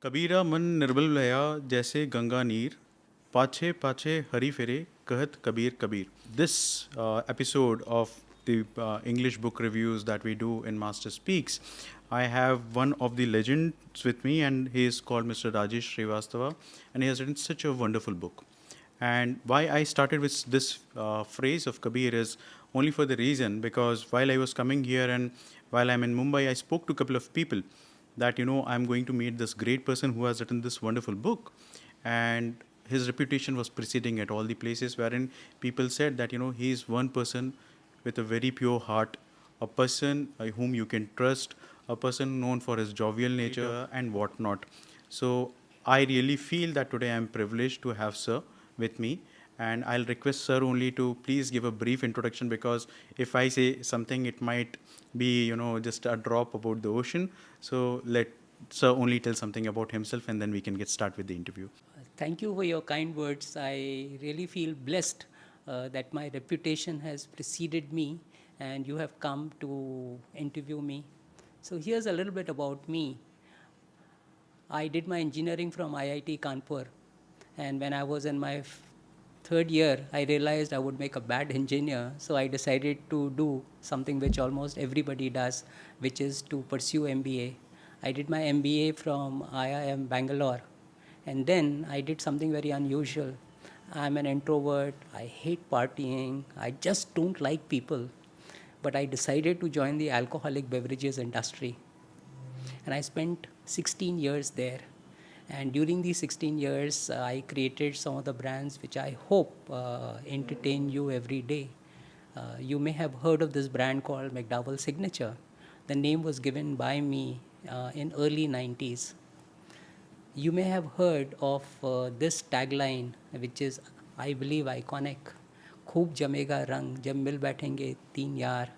कबीरा मन निर्बल भया जैसे गंगा नीर पाछे पाछे हरी फेरे कहत Kabir Kabir. This episode of the English book reviews that we do in Master Speaks, I have one of the legends with me, and he is called Mr. Rajesh Srivastava, and he has written such a wonderful book. And why I started with this phrase of Kabir is only for the reason because while I was coming here and while I'm in Mumbai, I spoke to a couple of people that, I'm going to meet this great person who has written this wonderful book. And his reputation was preceding at all the places wherein people said that, he is one person with a very pure heart, a person whom you can trust, a person known for his jovial nature and whatnot. So I really feel that today I'm privileged to have Sir with me. And I'll request Sir only to please give a brief introduction because if I say something, it might be, just a drop about the ocean. So let Sir only tell something about himself and then we can get started with the interview. Thank you for your kind words. I really feel blessed that my reputation has preceded me and you have come to interview me. So here's a little bit about me. I did my engineering from IIT Kanpur, and when I was in my third year, I realized I would make a bad engineer, so I decided to do something which almost everybody does, which is to pursue MBA. I did my MBA from IIM Bangalore, and then I did something very unusual. I'm an introvert, I hate partying, I just don't like people, but I decided to join the alcoholic beverages industry. And I spent 16 years there. And during these 16 years, I created some of the brands which I hope entertain you every day. You may have heard of this brand called McDowell Signature. The name was given by me in early 90s. You may have heard of this tagline, which is, I believe, iconic. खूब जमेगा रंग जब मिल बैठेंगे तीन यार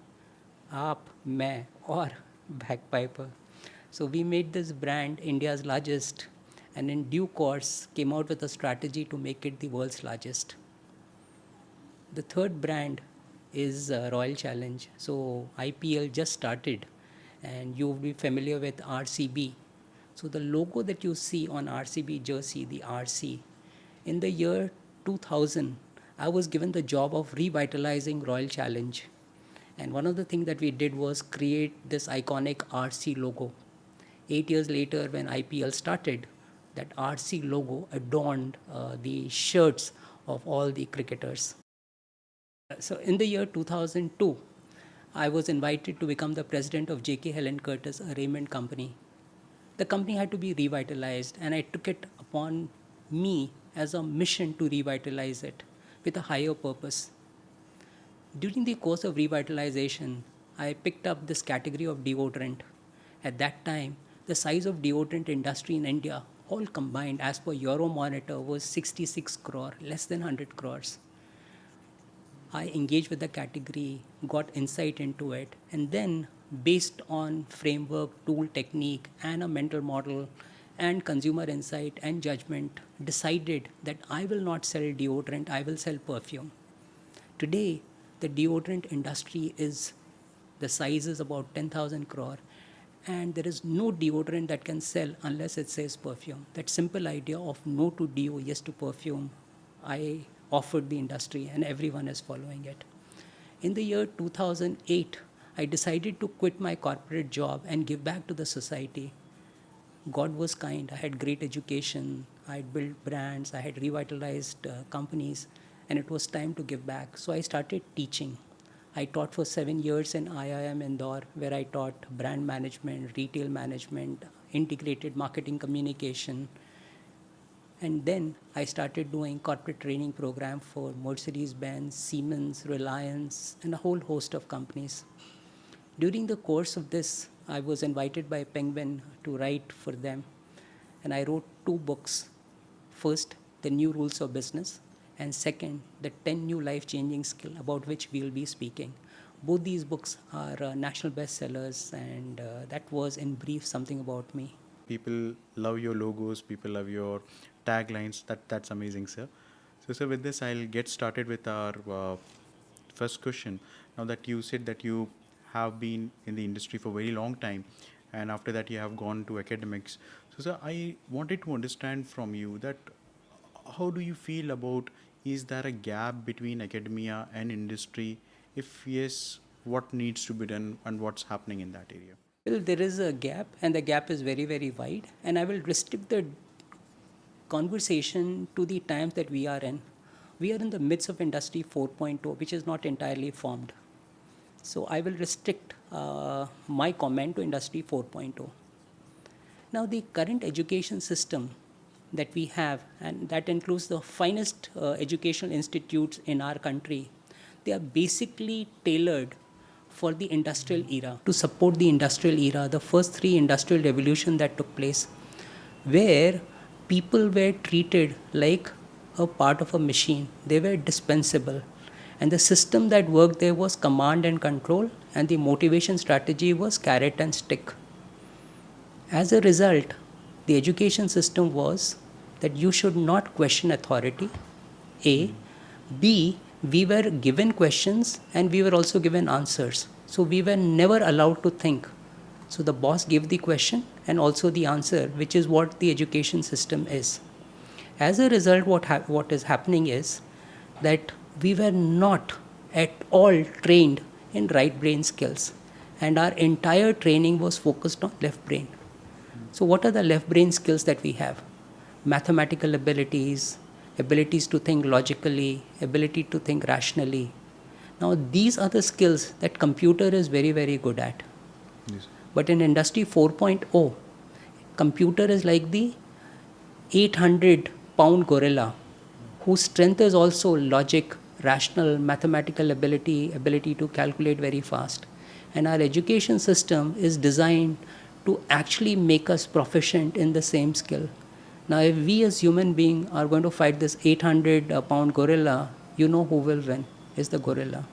आप मैं और Backpiper. So we made this brand India's largest, and in due course came out with a strategy to make it the world's largest. The third brand is Royal Challenge. So IPL just started, and you will be familiar with RCB. So the logo that you see on RCB jersey, the RC, in the year 2000, I was given the job of revitalizing Royal Challenge. And one of the things that we did was create this iconic RC logo. 8 years later, when IPL started, that RC logo adorned the shirts of all the cricketers. So in the year 2002, I was invited to become the president of J.K. Helen Curtis, a Raymond company. The company had to be revitalized, and I took it upon me as a mission to revitalize it with a higher purpose. During the course of revitalization, I picked up this category of deodorant. At that time, the size of deodorant industry in India, all combined as per Euromonitor, was 66 crore, less than 100 crores. I engaged with the category, got insight into it, and then based on framework, tool, technique, and a mental model, and consumer insight and judgment, decided that I will not sell deodorant, I will sell perfume. Today, the deodorant industry is, the size is about 10,000 crore, and there is no deodorant that can sell unless it says perfume. That simple idea of no to deo, yes to perfume, I offered the industry, and everyone is following it. In the year 2008, I decided to quit my corporate job and give back to the society. God was kind. I had great education. I had built brands. I had revitalized companies, and it was time to give back. So I started teaching. I taught for 7 years in IIM Indore, where I taught brand management, retail management, integrated marketing communication. And then I started doing corporate training program for Mercedes-Benz, Siemens, Reliance, and a whole host of companies. During the course of this, I was invited by Penguin to write for them, and I wrote 2 books. First, The New Rules of Business, and second, The 10 New Life-Changing Skills, about which we will be speaking. Both these books are national bestsellers, and that was in brief something about me. People love your logos, people love your taglines. That's amazing, sir. So, sir, with this, I'll get started with our first question. Now that you said that you have been in the industry for a very long time, and after that you have gone to academics. So, sir, I wanted to understand from you that how do you feel about, is there a gap between academia and industry? If yes, what needs to be done and what's happening in that area? Well, there is a gap, and the gap is very, very wide. And I will restrict the conversation to the times that we are in. We are in the midst of Industry 4.0, which is not entirely formed. So I will restrict my comment to Industry 4.0. Now, the current education system that we have, and that includes the finest educational institutes in our country, they are basically tailored for the industrial era, to support the industrial era, the first three industrial revolution that took place, where people were treated like a part of a machine. They were dispensable. And the system that worked there was command and control, and the motivation strategy was carrot and stick. As a result, the education system was that you should not question authority, A. B. We were given questions and we were also given answers. So we were never allowed to think. So the boss gave the question and also the answer, which is what the education system is. As a result, what is happening is that we were not at all trained in right brain skills, and our entire training was focused on left brain. So what are the left brain skills that we have? Mathematical abilities, abilities to think logically, ability to think rationally. Now these are the skills that computer is very, very good at. Yes. But in Industry 4.0, computer is like the 800-pound gorilla whose strength is also logic, rational, mathematical ability to calculate very fast. And our education system is designed to actually make us proficient in the same skill. Now, if we as human beings are going to fight this 800-pound gorilla, you know who will win is the gorilla.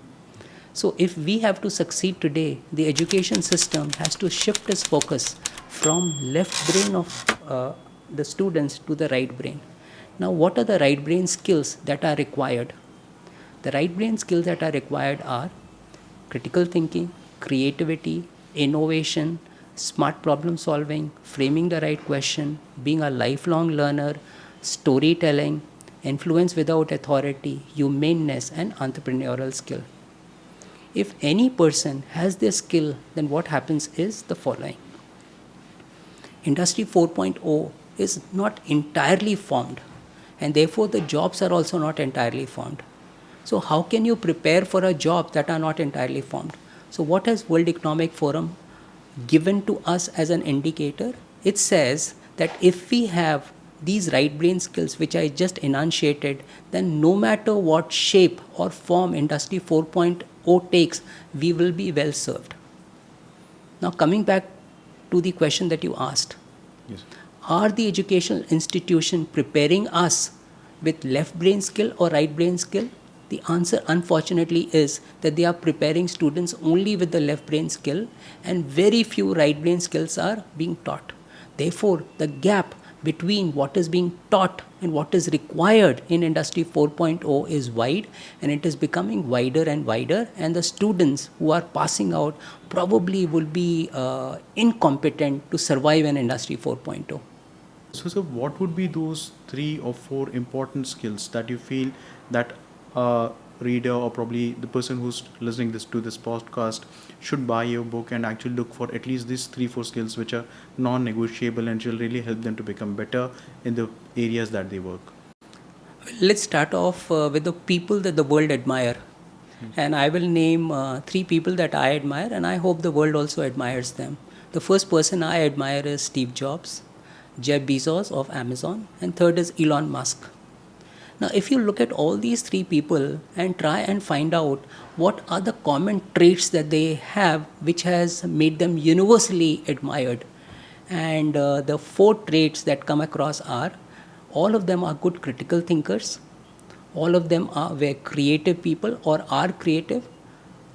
So if we have to succeed today, the education system has to shift its focus from left brain of the students to the right brain. Now, what are the right brain skills that are required? The right brain skills that are required are critical thinking, creativity, innovation, smart problem solving, framing the right question, being a lifelong learner, storytelling, influence without authority, humaneness, and entrepreneurial skill. If any person has this skill, then what happens is the following. Industry 4.0 is not entirely formed, and therefore the jobs are also not entirely formed. So how can you prepare for a job that are not entirely formed? So what has World Economic Forum given to us as an indicator? It says that if we have these right brain skills which I just enunciated, then no matter what shape or form Industry 4.0 takes, we will be well served. Now coming back to the question that you asked. Yes. Are the educational institution preparing us with left brain skill or right brain skill? The answer, unfortunately, is that they are preparing students only with the left brain skill, and very few right brain skills are being taught. Therefore, the gap between what is being taught and what is required in Industry 4.0 is wide, and it is becoming wider and wider, and the students who are passing out probably will be incompetent to survive in Industry 4.0. So, what would be those 3 or 4 important skills that you feel that a reader or probably the person who's listening to this podcast should buy your book and actually look for at least these 3-4 skills which are non-negotiable and will really help them to become better in the areas that they work? Let's start off with the people that the world admire. And I will name 3 people that I admire, and I hope the world also admires them. The first person I admire is Steve Jobs, Jeff Bezos of Amazon, and third is Elon Musk. Now, if you look at all these 3 people and try and find out what are the common traits that they have which has made them universally admired, and the 4 traits that come across are, all of them are good critical thinkers, all of them were creative people or are creative,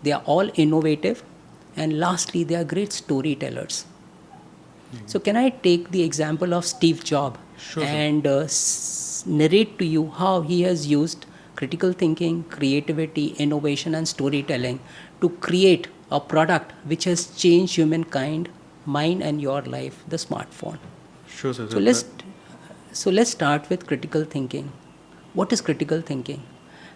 they are all innovative, and lastly, they are great storytellers. So can I take the example of Steve Jobs and narrate to you how he has used critical thinking, creativity, innovation, and storytelling to create a product which has changed humankind, mine and your life, the smartphone. Sure, sir. So let's start with critical thinking. What is critical thinking?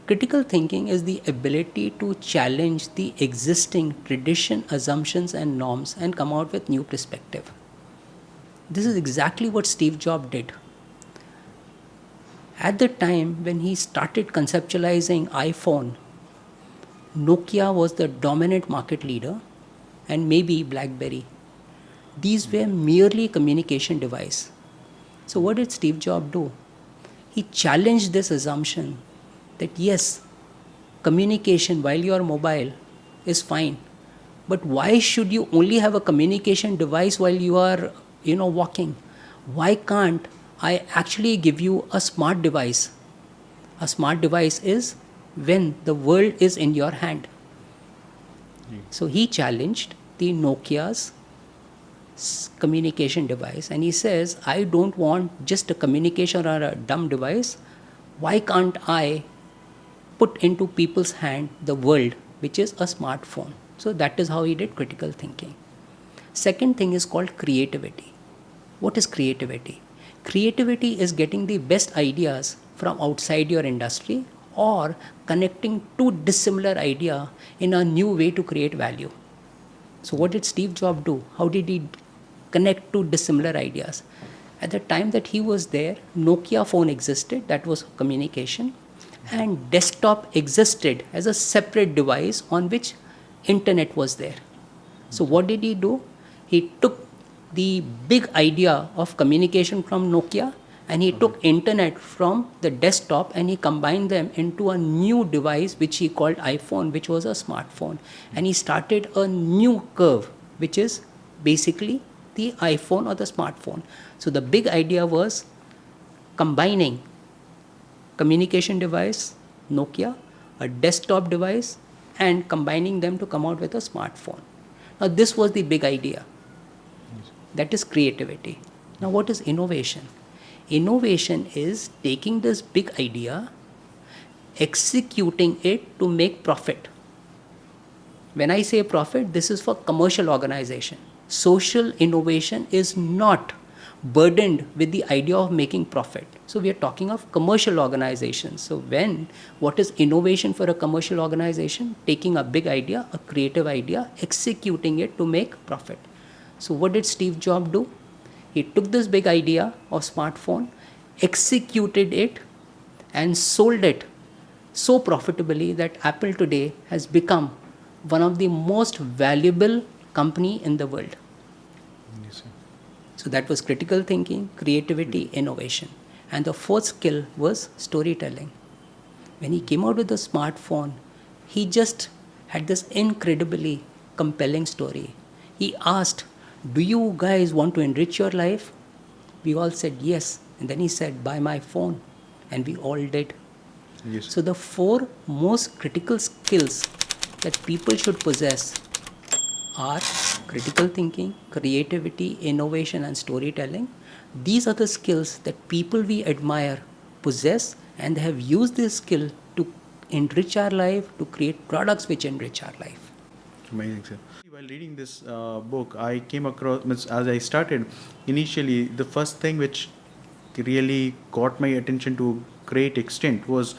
Critical thinking is the ability to challenge the existing tradition, assumptions, and norms and come out with new perspective. This is exactly what Steve Jobs did. At the time when he started conceptualizing iPhone, Nokia was the dominant market leader, and maybe BlackBerry. These were merely communication device. So what did Steve Jobs do? He challenged this assumption that yes, communication while you are mobile is fine, but why should you only have a communication device while you are walking? Why can't I actually give you a smart device? A smart device is when the world is in your hand. So he challenged the Nokia's communication device, and he says, I don't want just a communication or a dumb device. Why can't I put into people's hand the world, which is a smartphone? So that is how he did critical thinking. Second thing is called creativity. What is creativity? Creativity is getting the best ideas from outside your industry or connecting two dissimilar ideas in a new way to create value. So what did Steve Jobs do? How did he connect two dissimilar ideas? At the time that he was there, Nokia phone existed, that was communication, and desktop existed as a separate device on which internet was there. So what did he do? He took the big idea of communication from Nokia and he took internet from the desktop and he combined them into a new device which he called iPhone, which was a smartphone. And he started a new curve, which is basically the iPhone or the smartphone. So the big idea was combining communication device, Nokia, a desktop device, and combining them to come out with a smartphone. Now this was the big idea. That is creativity. Now what is innovation? Innovation is taking this big idea, executing it to make profit. When I say profit, this is for commercial organization. Social innovation is not burdened with the idea of making profit. So we are talking of commercial organizations. So what is innovation for a commercial organization? Taking a big idea, a creative idea, executing it to make profit. So what did Steve Jobs do? He took this big idea of smartphone, executed it, and sold it so profitably that Apple today has become one of the most valuable company in the world. Yes, sir. So that was critical thinking, creativity, innovation. And the fourth skill was storytelling. When he came out with the smartphone, he just had this incredibly compelling story. He asked, do you guys want to enrich your life? We all said yes. And then he said, buy my phone. And we all did. Yes. So the four most critical skills that people should possess are critical thinking, creativity, innovation, and storytelling. These are the skills that people we admire possess, and they have used this skill to enrich our life, to create products which enrich our life. Amazing, sir. While reading this book, I came across, as I started, initially, the first thing which really caught my attention to great extent was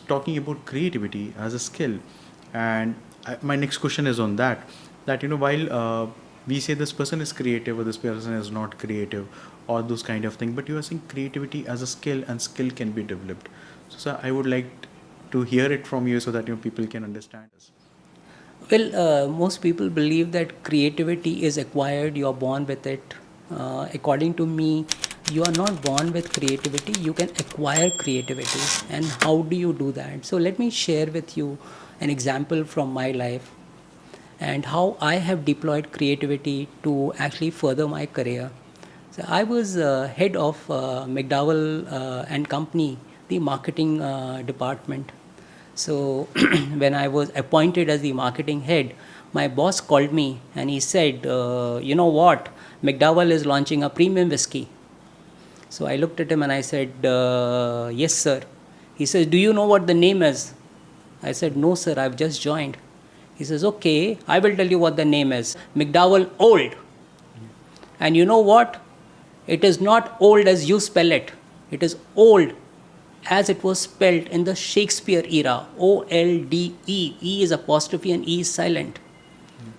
talking about creativity as a skill. And my next question is on that while we say this person is creative or this person is not creative or those kind of things, but you are saying creativity as a skill and skill can be developed. So sir, I would like to hear it from you so that people can understand us. Well, most people believe that creativity is acquired, you are born with it. According to me, you are not born with creativity, you can acquire creativity. And how do you do that? So let me share with you an example from my life and how I have deployed creativity to actually further my career. So I was head of McDowell and Company, the marketing department. So when I was appointed as the marketing head, my boss called me and he said, you know what, McDowell is launching a premium whiskey. So I looked at him and I said, yes, sir. He says, do you know what the name is? I said, no, sir, I've just joined. He says, okay, I will tell you what the name is. McDowell Old. And you know what? It is not old as you spell it. It is old as it was spelled in the Shakespeare era. O-L-D-E. E is apostrophe and E is silent.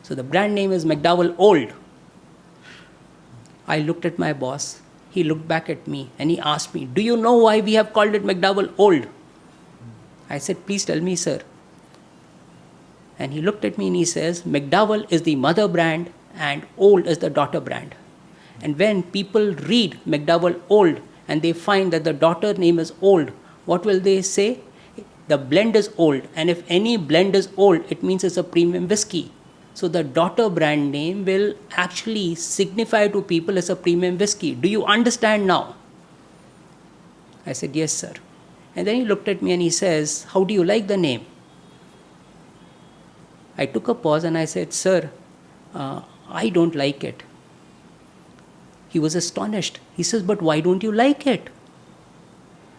So the brand name is McDowell Old. I looked at my boss. He looked back at me and he asked me, do you know why we have called it McDowell Old? I said, please tell me, sir. And he looked at me and he says, McDowell is the mother brand and Old is the daughter brand. And when people read McDowell Old and they find that the daughter name is Old, what will they say? The blend is old. And if any blend is old, it means it's a premium whiskey. So the daughter brand name will actually signify to people as a premium whiskey. Do you understand now? I said, yes, sir. And then he looked at me and he says, how do you like the name? I took a pause and I said, sir, I don't like it. He was astonished. He says, but why don't you like it?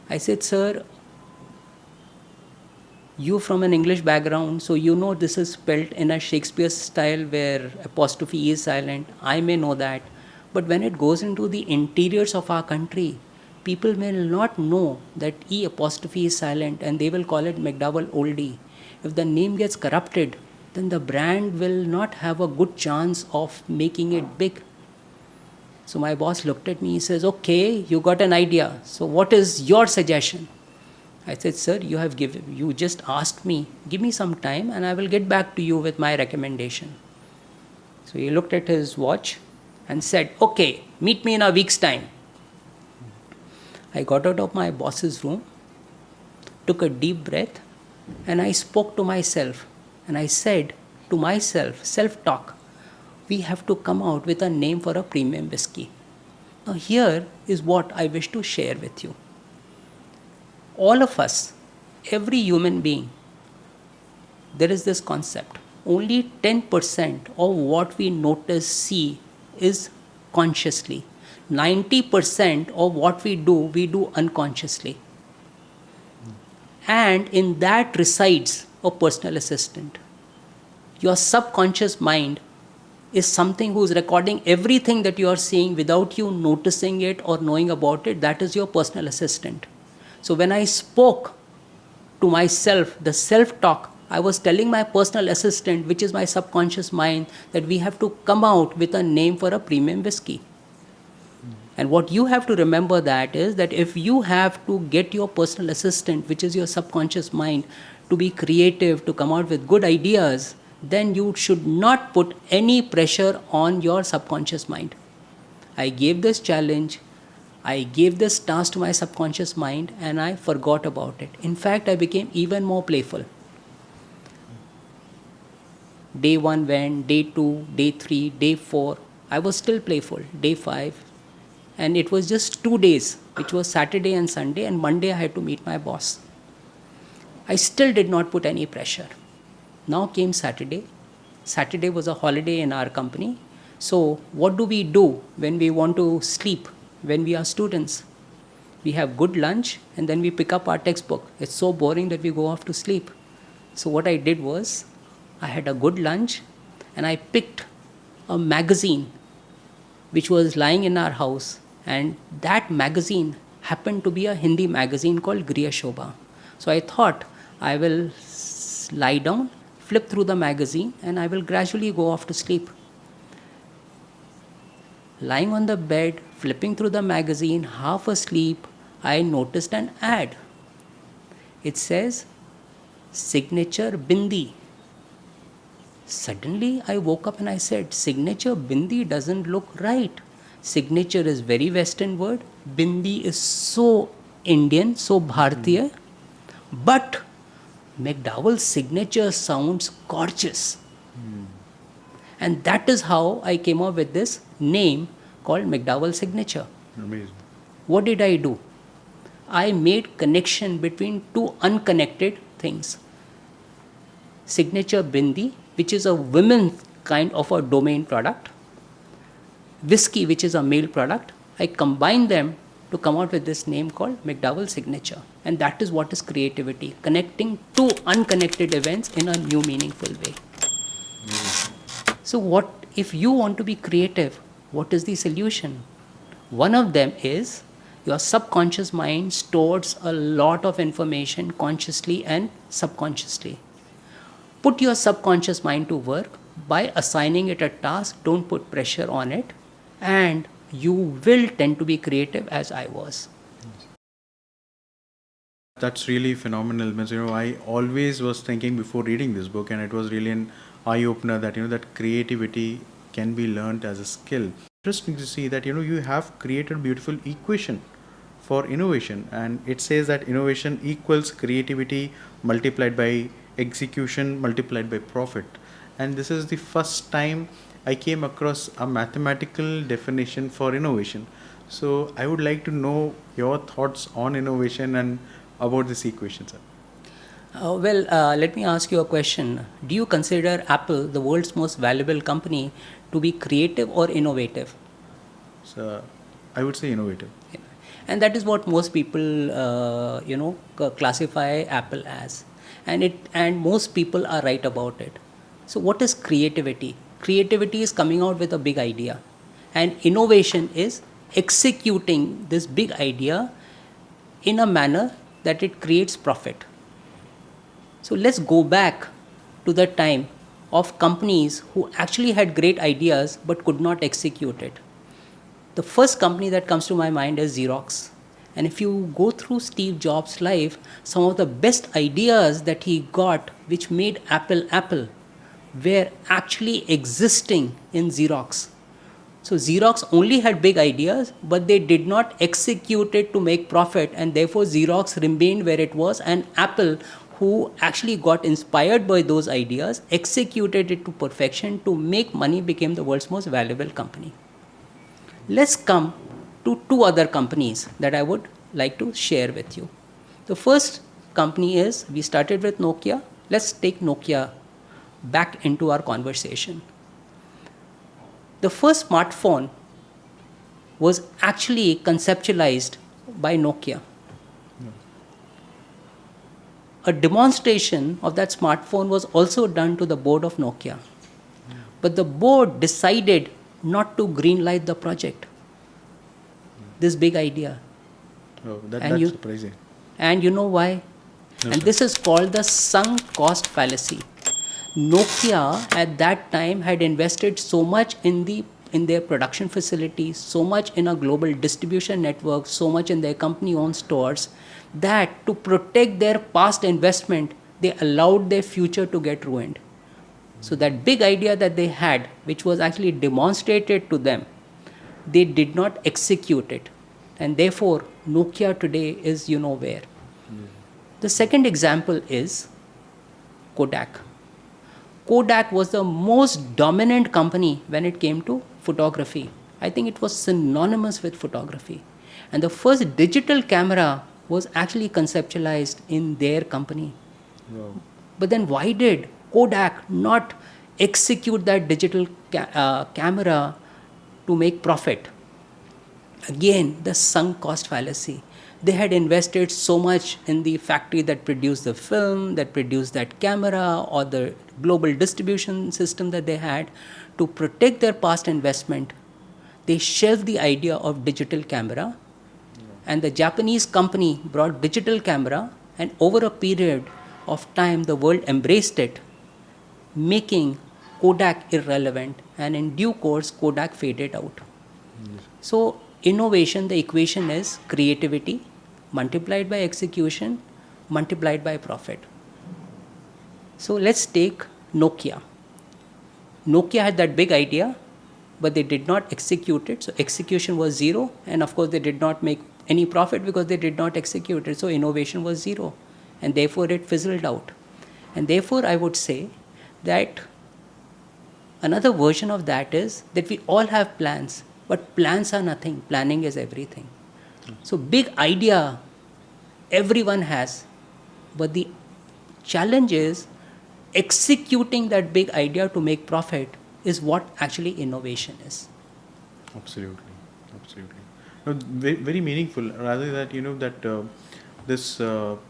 I said, sir, you're from an English background, so you know this is spelled in a Shakespeare style where apostrophe E is silent. I may know that. But when it goes into the interiors of our country, people may not know that E apostrophe is silent and they will call it McDowell Oldie. If the name gets corrupted, then the brand will not have a good chance of making it big. So my boss looked at me, he says, okay, you got an idea. So what is your suggestion? I said, sir, you just asked me, give me some time and I will get back to you with my recommendation. So he looked at his watch and said, okay, meet me in a week's time. I got out of my boss's room, took a deep breath, and I spoke to myself. And I said to myself, self-talk, we have to come out with a name for a premium whiskey. Now here is what I wish to share with you. All of us, every human being, there is this concept. Only 10% of what we notice, see, is consciously. 90% of what we do unconsciously. And in that resides a personal assistant. Your subconscious mind is something who is recording everything that you are seeing without you noticing it or knowing about it. That is your personal assistant. So when I spoke to myself, the self-talk, I was telling my personal assistant, which is my subconscious mind, that we have to come out with a name for a premium whiskey. And what you have to remember that is that if you have to get your personal assistant, which is your subconscious mind, to be creative, to come out with good ideas, then you should not put any pressure on your subconscious mind. I gave this challenge, I gave this task to my subconscious mind and I forgot about it. In fact, I became even more playful. Day 1 went, day 2, day 3, day 4. I was still playful. Day 5. And it was just 2 days, which was Saturday and Sunday, and Monday I had to meet my boss. I still did not put any pressure. Now came Saturday. Saturday was a holiday in our company. So what do we do when we want to sleep, when we are students? We have good lunch and then we pick up our textbook. It's so boring that we go off to sleep. So what I did was, I had a good lunch and I picked a magazine which was lying in our house, and that magazine happened to be a Hindi magazine called Griya Shobha. So I thought I will lie down, flip through the magazine, and I will gradually go off to sleep. Lying on the bed, flipping through the magazine, half asleep, I noticed an ad. It says, signature bindi. Suddenly I woke up and I said, signature bindi doesn't look right. Signature is very Western word. Bindi is so Indian, so Bharatiya. But McDowell's signature sounds gorgeous. And that is how I came up with this name called McDowell Signature. Amazing. What did I do? I made connection between two unconnected things. Signature Bindi, which is a women kind of a domain product. Whiskey, which is a male product. I combined them to come out with this name called McDowell Signature. And that is what is creativity, connecting two unconnected events in a new meaningful way. So what if you want to be creative, what is the solution? One of them is your subconscious mind stores a lot of information consciously and subconsciously. Put your subconscious mind to work by assigning it a task, don't put pressure on it, and you will tend to be creative, as I was. That's really phenomenal. Means, I always was thinking before reading this book, and it was really an eye opener that that creativity can be learned as a skill. Interesting to see that you have created a beautiful equation for innovation, and it says that innovation equals creativity multiplied by execution multiplied by profit. And this is the first time I came across a mathematical definition for innovation. So I would like to know your thoughts on innovation and about this equation, sir. Let me ask you a question. Do you consider Apple, the world's most valuable company, to be creative or innovative? So I would say innovative. Yeah. And that is what most people, classify Apple as. And most people are right about it. So what is creativity? Creativity is coming out with a big idea. And innovation is executing this big idea in a manner that it creates profit. So let's go back to the time of companies who actually had great ideas but could not execute it. The first company that comes to my mind is Xerox. And if you go through Steve Jobs' life, some of the best ideas that he got, which made Apple Apple, were actually existing in Xerox. So Xerox only had big ideas, but they did not execute it to make profit, and therefore Xerox remained where it was, and Apple, who actually got inspired by those ideas, executed it to perfection to make money, became the world's most valuable company. Let's come to two other companies that I would like to share with you. The first company is, we started with Nokia. Let's take Nokia back into our conversation. The first smartphone was actually conceptualized by Nokia. A demonstration of that smartphone was also done to the board of Nokia. But the board decided not to greenlight the project. This big idea. Oh, that's surprising. And you know why? No, And sir. this is called the sunk cost fallacy. Nokia at that time had invested so much in their production facilities, so much in a global distribution network, so much in their company-owned stores, that to protect their past investment, they allowed their future to get ruined. So that big idea that they had, which was actually demonstrated to them, they did not execute it. And therefore, Nokia today is where. The second example is Kodak. Kodak was the most dominant company when it came to photography. I think it was synonymous with photography. And the first digital camera was actually conceptualized in their company. Wow. But then why did Kodak not execute that digital camera to make profit? Again, the sunk cost fallacy. They had invested so much in the factory that produced the film, that produced that camera, or the global distribution system that they had. To protect their past investment, they shelved the idea of digital camera, and the Japanese company brought digital camera, and over a period of time, the world embraced it, making Kodak irrelevant, and in due course, Kodak faded out. So innovation, the equation is creativity multiplied by execution multiplied by profit. So let's take Nokia. Nokia had that big idea, but they did not execute it. So execution was zero, and of course they did not make any profit because they did not execute it. So innovation was zero, and therefore it fizzled out. And therefore I would say that another version of that is that we all have plans, but plans are nothing. Planning is everything. So big idea everyone has, but the challenge is executing that big idea to make profit is what actually innovation is. Absolutely, absolutely. No, very meaningful. Rather that that this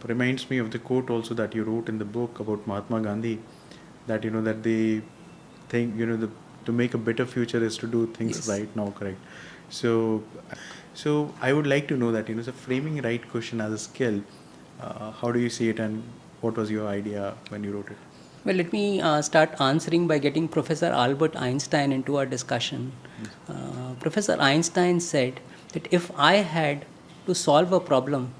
reminds me of the quote also that you wrote in the book about Mahatma Gandhi, that that they think to make a better future is to do things Yes. right now. Correct. So, so I would like to know that, so framing right question as a skill, how do you see it, and what was your idea when you wrote it? Well, let me start answering by getting Professor Albert Einstein into our discussion. Professor Einstein said that if I had to solve a problem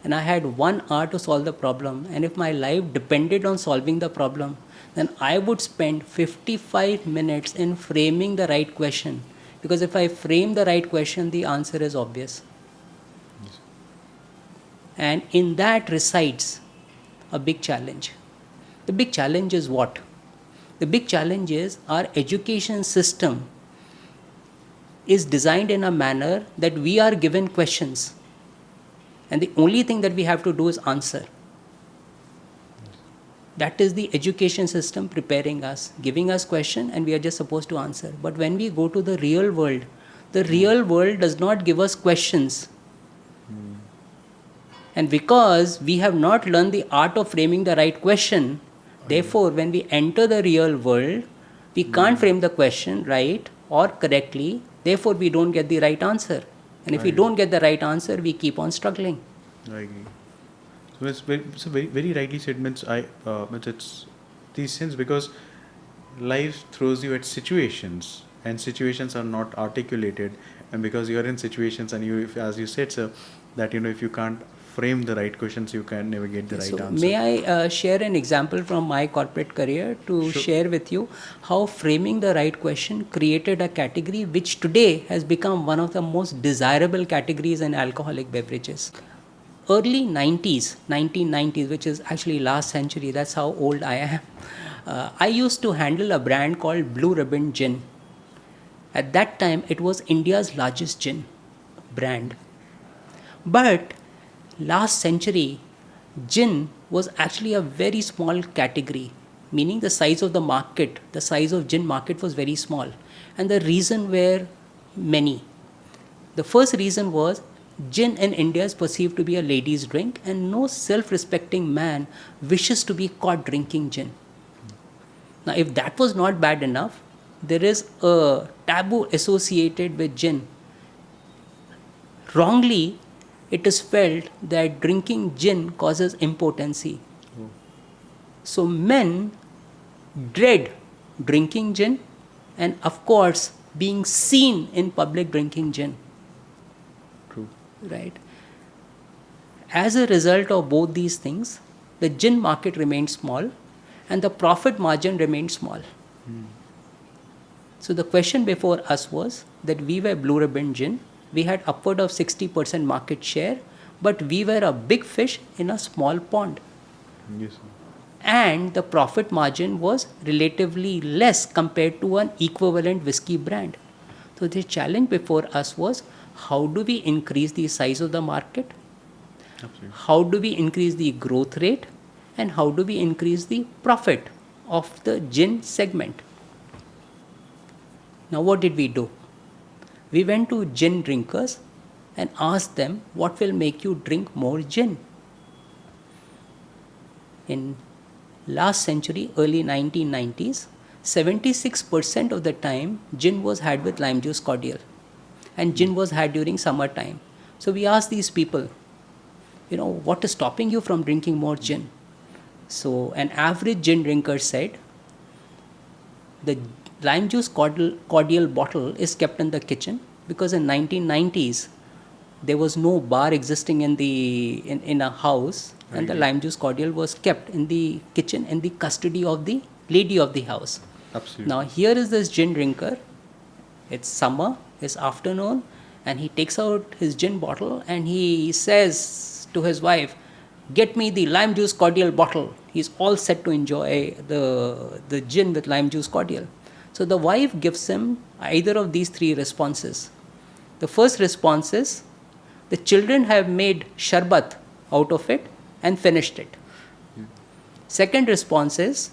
and I had 1 hour to solve the problem, and if my life depended on solving the problem, then I would spend 55 minutes in framing the right question. Because if I frame the right question, the answer is obvious. Yes. And in that resides a big challenge. The big challenge is what? The big challenge is our education system is designed in a manner that we are given questions, and the only thing that we have to do is answer. That is the education system preparing us, giving us question, and we are just supposed to answer. But when we go to the real world does not give us questions. And because we have not learned the art of framing the right question, therefore, when we enter the real world, we can't frame the question right or correctly. Therefore, we don't get the right answer. And if we don't get the right answer, we keep on struggling. I agree. So it's very rightly said. It's these things, because life throws you at situations, and situations are not articulated, and because you are in situations, and as you said, sir, that if you can't frame the right questions, you can never get the right answer. May I share an example from my corporate career to share with you how framing the right question created a category which today has become one of the most desirable categories in alcoholic beverages. Early 90s, 1990s, which is actually last century, that's how old I am. I used to handle a brand called Blue Riband gin. At that time, it was India's largest gin brand. But last century, gin was actually a very small category, meaning the size of the market, the size of gin market was very small. And the reason were many. The first reason was gin in India is perceived to be a lady's drink, and no self-respecting man wishes to be caught drinking gin. Now, if that was not bad enough, there is a taboo associated with gin. Wrongly, it is felt that drinking gin causes impotency. So men dread drinking gin, and of course being seen in public drinking gin. True. Right? As a result of both these things, the gin market remained small and the profit margin remained small. So the question before us was that we were Blue Ribbon gin. We had upward of 60% market share, but we were a big fish in a small pond. Yes, sir. And the profit margin was relatively less compared to an equivalent whiskey brand. So the challenge before us was, how do we increase the size of the market? Absolutely. How do we increase the growth rate? And how do we increase the profit of the gin segment? Now what did we do? We went to gin drinkers and asked them, what will make you drink more gin? In last century, early 1990s, 76% of the time gin was had with lime juice cordial, and gin was had during summertime. So we asked these people, what is stopping you from drinking more gin? So an average gin drinker said, the lime juice cordial bottle is kept in the kitchen because in 1990s there was no bar existing in a house, and the lime juice cordial was kept in the kitchen in the custody of the lady of the house. Absolutely. Now here is this gin drinker. It's summer, it's afternoon, and he takes out his gin bottle and he says to his wife, get me the lime juice cordial bottle. He's all set to enjoy the gin with lime juice cordial. So the wife gives him either of these three responses. The first response is, the children have made sharbat out of it and finished it. Second response is,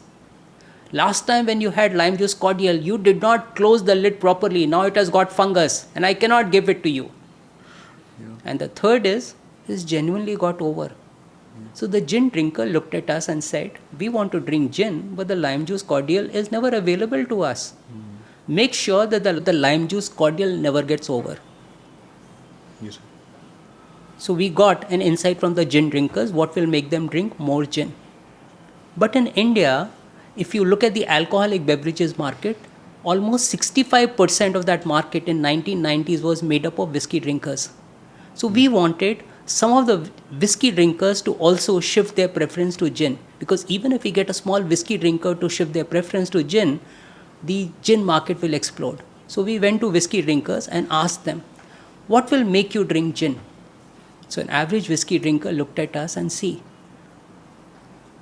last time when you had lime juice cordial, you did not close the lid properly. Now it has got fungus and I cannot give it to you. And the third is, this genuinely got over. So the gin drinker looked at us and said, we want to drink gin, but the lime juice cordial is never available to us. Make sure that the lime juice cordial never gets over. Yes, sir. So we got an insight from the gin drinkers, what will make them drink more gin. But in India, if you look at the alcoholic beverages market, almost 65% of that market in 1990s was made up of whiskey drinkers. So we wanted some of the whiskey drinkers to also shift their preference to gin, because even if we get a small whiskey drinker to shift their preference to gin, the gin market will explode. So we went to whiskey drinkers and asked them, what will make you drink gin? So an average whiskey drinker looked at us and see,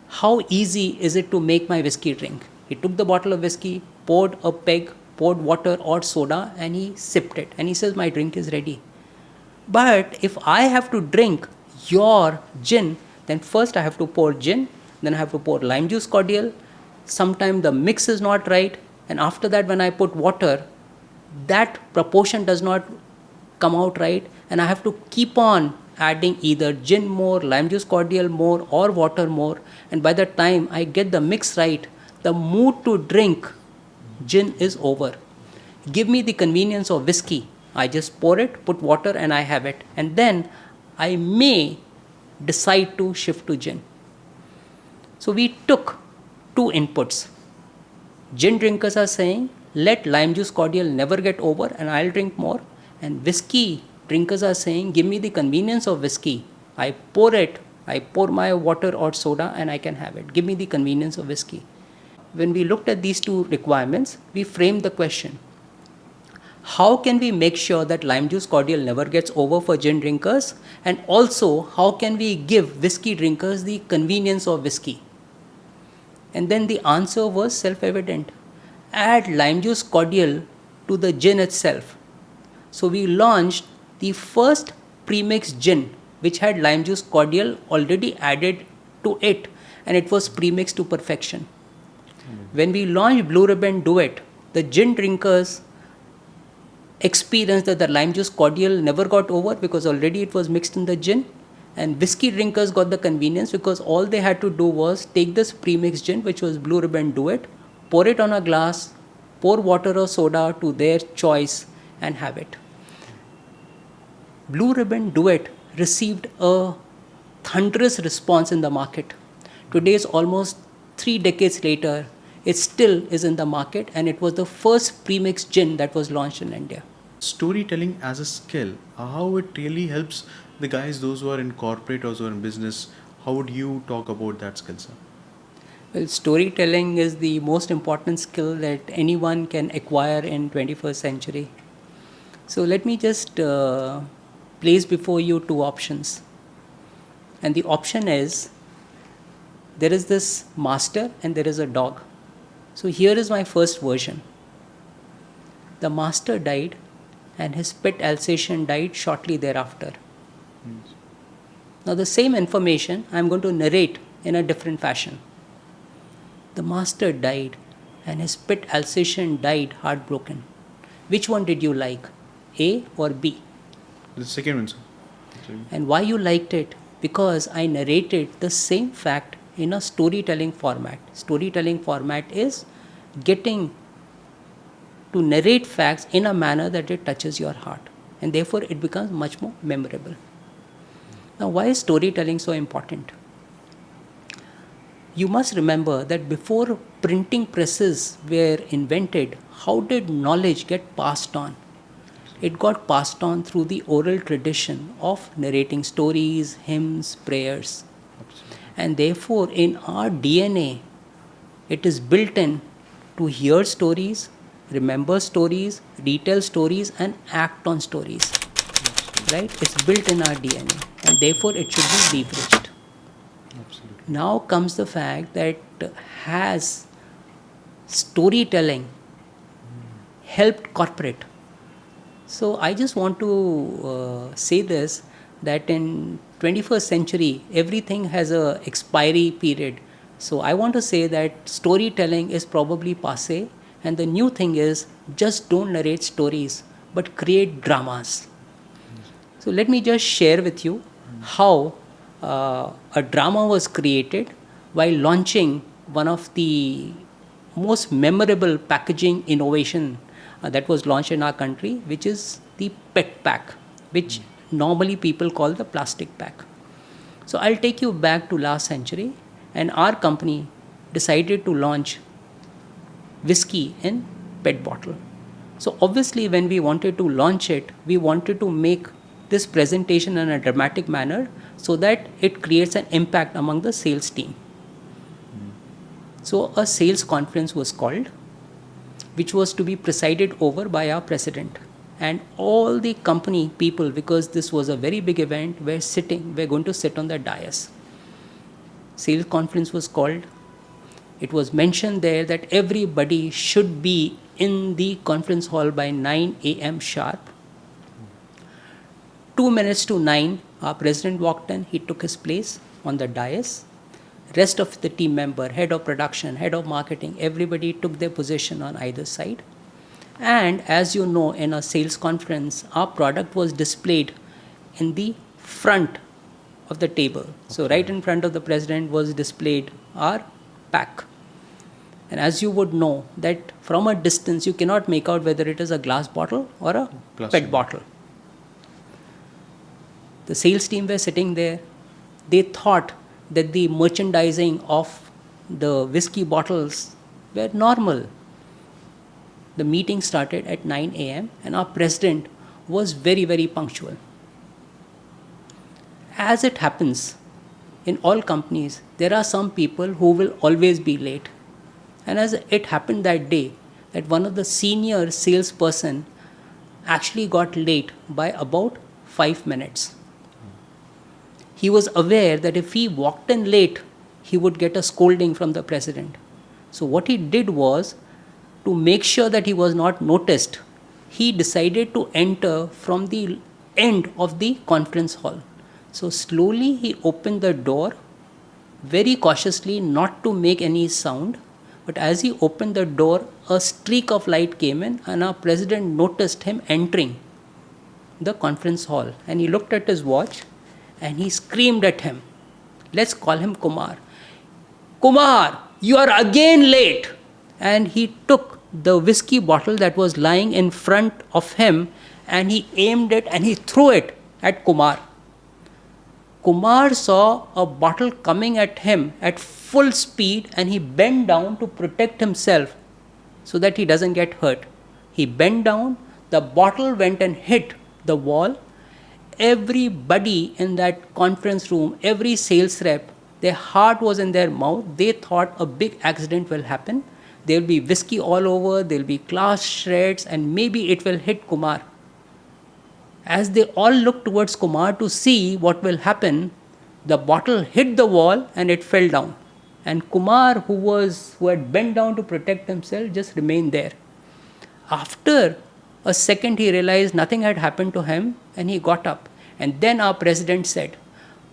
how easy is it to make my whiskey drink? He took the bottle of whiskey, poured a peg, poured water or soda, and he sipped it. And he says, my drink is ready. But if I have to drink your gin, then first I have to pour gin, then I have to pour lime juice cordial. Sometimes the mix is not right. And after that, when I put water, that proportion does not come out right. And I have to keep on adding either gin more, lime juice cordial more, or water more. And by the time I get the mix right, the mood to drink gin is over. Give me the convenience of whiskey. I just pour it, put water, and I have it. And then I may decide to shift to gin. So we took two inputs. Gin drinkers are saying, let lime juice cordial never get over and I'll drink more. And whiskey drinkers are saying, give me the convenience of whiskey. I pour it, I pour my water or soda and I can have it. Give me the convenience of whiskey. When we looked at these two requirements, we framed the question. How can we make sure that lime juice cordial never gets over for gin drinkers? And also, how can we give whiskey drinkers the convenience of whiskey? And then the answer was self-evident. Add lime juice cordial to the gin itself. So we launched the first premixed gin which had lime juice cordial already added to it, and it was premixed to perfection. When we launched Blue Riband Duet, the gin drinkers experienced that the lime juice cordial never got over because already it was mixed in the gin, and whiskey drinkers got the convenience because all they had to do was take this premixed gin, which was Blue Riband Duet, pour it on a glass, pour water or soda to their choice and have it. Blue Riband Duet received a thunderous response in the market. Today is almost 3 decades later. It still is in the market, and it was the first premixed gin that was launched in India. Storytelling as a skill, how it really helps the guys, those who are in corporate or who are in business. How would you talk about that skill, sir? Well, storytelling is the most important skill that anyone can acquire in 21st century. So let me just place before you two options. And the option is, there is this master and there is a dog. So here is my first version. The master died and his pet Alsatian died shortly thereafter. Yes. Now the same information I am going to narrate in a different fashion. The master died and his pet Alsatian died heartbroken. Which one did you like, A or B? The second one, sir. And why you liked it? Because I narrated the same fact in a storytelling format. Storytelling format is getting to narrate facts in a manner that it touches your heart, and therefore it becomes much more memorable. Now, why is storytelling so important? You must remember that before printing presses were invented, how did knowledge get passed on? It got passed on through the oral tradition of narrating stories, hymns, prayers. And therefore, in our DNA, it is built in to hear stories, remember stories, retell stories, and act on stories. Right? It's built in our DNA, and therefore it should be leveraged. Absolutely. Now comes the fact that has storytelling helped corporate? So I just want to say this, that in 21st century, everything has a expiry period. So I want to say that storytelling is probably passé, and the new thing is just don't narrate stories, but create dramas. So let me just share with you how a drama was created while launching one of the most memorable packaging innovation that was launched in our country, which is the pet pack, which normally people call the plastic pack. So I'll take you back to last century, and our company decided to launch whiskey in PET bottle. So obviously when we wanted to launch it, we wanted to make this presentation in a dramatic manner so that it creates an impact among the sales team. So a sales conference was called, which was to be presided over by our president. And all the company people, because this was a very big event, were going to sit on the dais. Sales conference was called. It was mentioned there that everybody should be in the conference hall by 9 a.m. sharp. 2 minutes to 9, our president walked in. He took his place on the dais. Rest of the team member, head of production, head of marketing, everybody took their position on either side. And as you know, in a sales conference, our product was displayed in the front of the table. So right in front of the president was displayed our pack. And as you would know, that from a distance you cannot make out whether it is a glass bottle or a PET bottle. The sales team were sitting there. They thought that the merchandising of the whiskey bottles were normal. The meeting started at 9 a.m. and our president was very, very punctual. As it happens in all companies, there are some people who will always be late. And as it happened that day, that one of the senior salesperson actually got late by about 5 minutes. He was aware that if he walked in late, he would get a scolding from the president. So what he did was, to make sure that he was not noticed, he decided to enter from the end of the conference hall. So slowly he opened the door, very cautiously, not to make any sound. But as he opened the door, a streak of light came in and our president noticed him entering the conference hall. And he looked at his watch and he screamed at him. Let's call him Kumar. Kumar, you are again late. And he took the whiskey bottle that was lying in front of him and he aimed it and he threw it at Kumar. Kumar saw a bottle coming at him at full speed and he bent down to protect himself so that he doesn't get hurt. He bent down, the bottle went and hit the wall. Everybody in that conference room, every sales rep, their heart was in their mouth. They thought a big accident will happen. There will be whiskey all over, there will be glass shreds, and maybe it will hit Kumar. As they all looked towards Kumar to see what will happen, the bottle hit the wall and it fell down. And Kumar, who had bent down to protect himself, just remained there. After a second, he realized nothing had happened to him and he got up. And then our president said,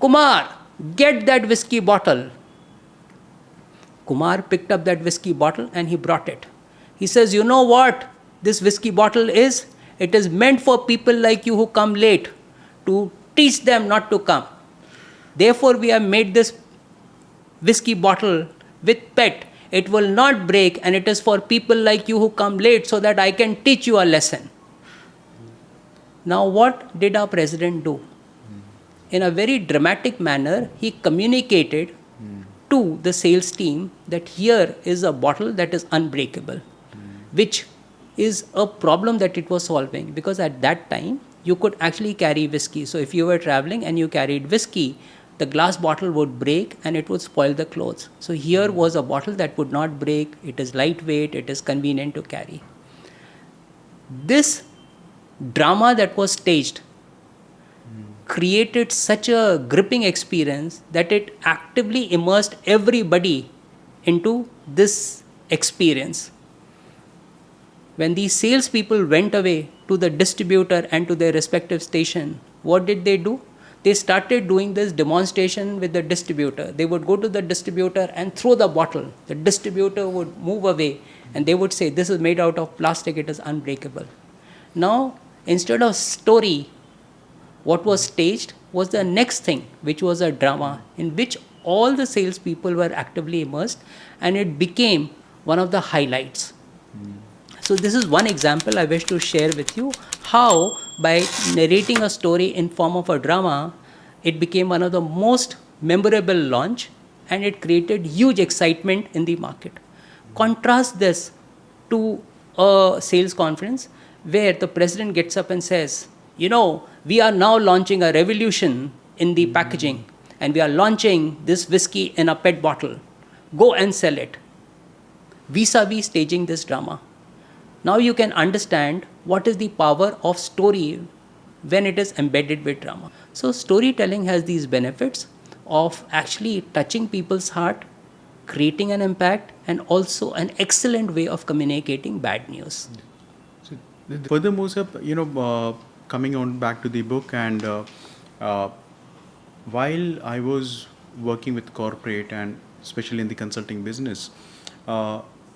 Kumar, get that whiskey bottle. Kumar picked up that whiskey bottle and he brought it. He says, you know what this whiskey bottle is? It is meant for people like you who come late, to teach them not to come. Therefore, we have made this whiskey bottle with PET. It will not break and it is for people like you who come late so that I can teach you a lesson. Now, what did our president do? In a very dramatic manner, he communicated to the sales team that here is a bottle that is unbreakable, which is a problem that it was solving, because at that time you could actually carry whiskey. So if you were traveling and you carried whiskey, the glass bottle would break and it would spoil the clothes. So here was a bottle that would not break. It is lightweight, it is convenient to carry. This drama that was staged created such a gripping experience that it actively immersed everybody into this experience. When these salespeople went away to the distributor and to their respective station, what did they do? They started doing this demonstration with the distributor. They would go to the distributor and throw the bottle. The distributor would move away and they would say, this is made out of plastic, it is unbreakable. Now, instead of story, what was staged was the next thing, which was a drama in which all the salespeople were actively immersed, and it became one of the highlights. So this is one example I wish to share with you, how by narrating a story in form of a drama, it became one of the most memorable launch and it created huge excitement in the market. Contrast this to a sales conference where the president gets up and says, you know, we are now launching a revolution in the packaging and we are launching this whiskey in a PET bottle. Go and sell it. Vis-a-vis staging this drama. Now you can understand what is the power of story when it is embedded with drama. So storytelling has these benefits of actually touching people's heart, creating an impact, and also an excellent way of communicating bad news. Furthermore, sir, coming on back to the book, and uh, while I was working with corporate and especially in the consulting business,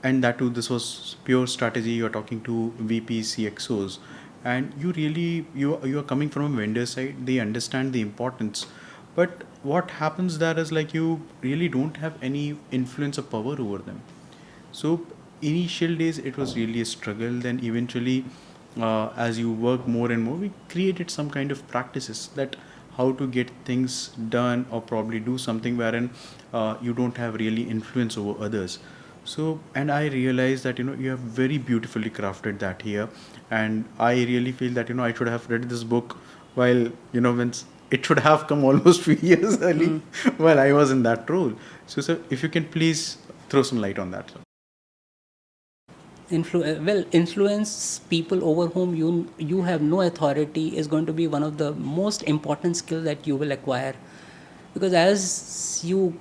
and that too, this was pure strategy. You're talking to VP CXOs, and you are coming from a vendor side. They understand the importance, but what happens there is like you really don't have any influence or power over them. So initial days it was really a struggle. Then eventually, as you work more and more, we created some kind of practices that how to get things done or probably do something wherein you don't have really influence over others. So, and I realized that you have very beautifully crafted that here, and I really feel that I should have read this book while when it should have come almost few years early while I was in that role. So, sir, if you can please throw some light on that. Sir. Influence people over whom you have no authority is going to be one of the most important skill that you will acquire, because as you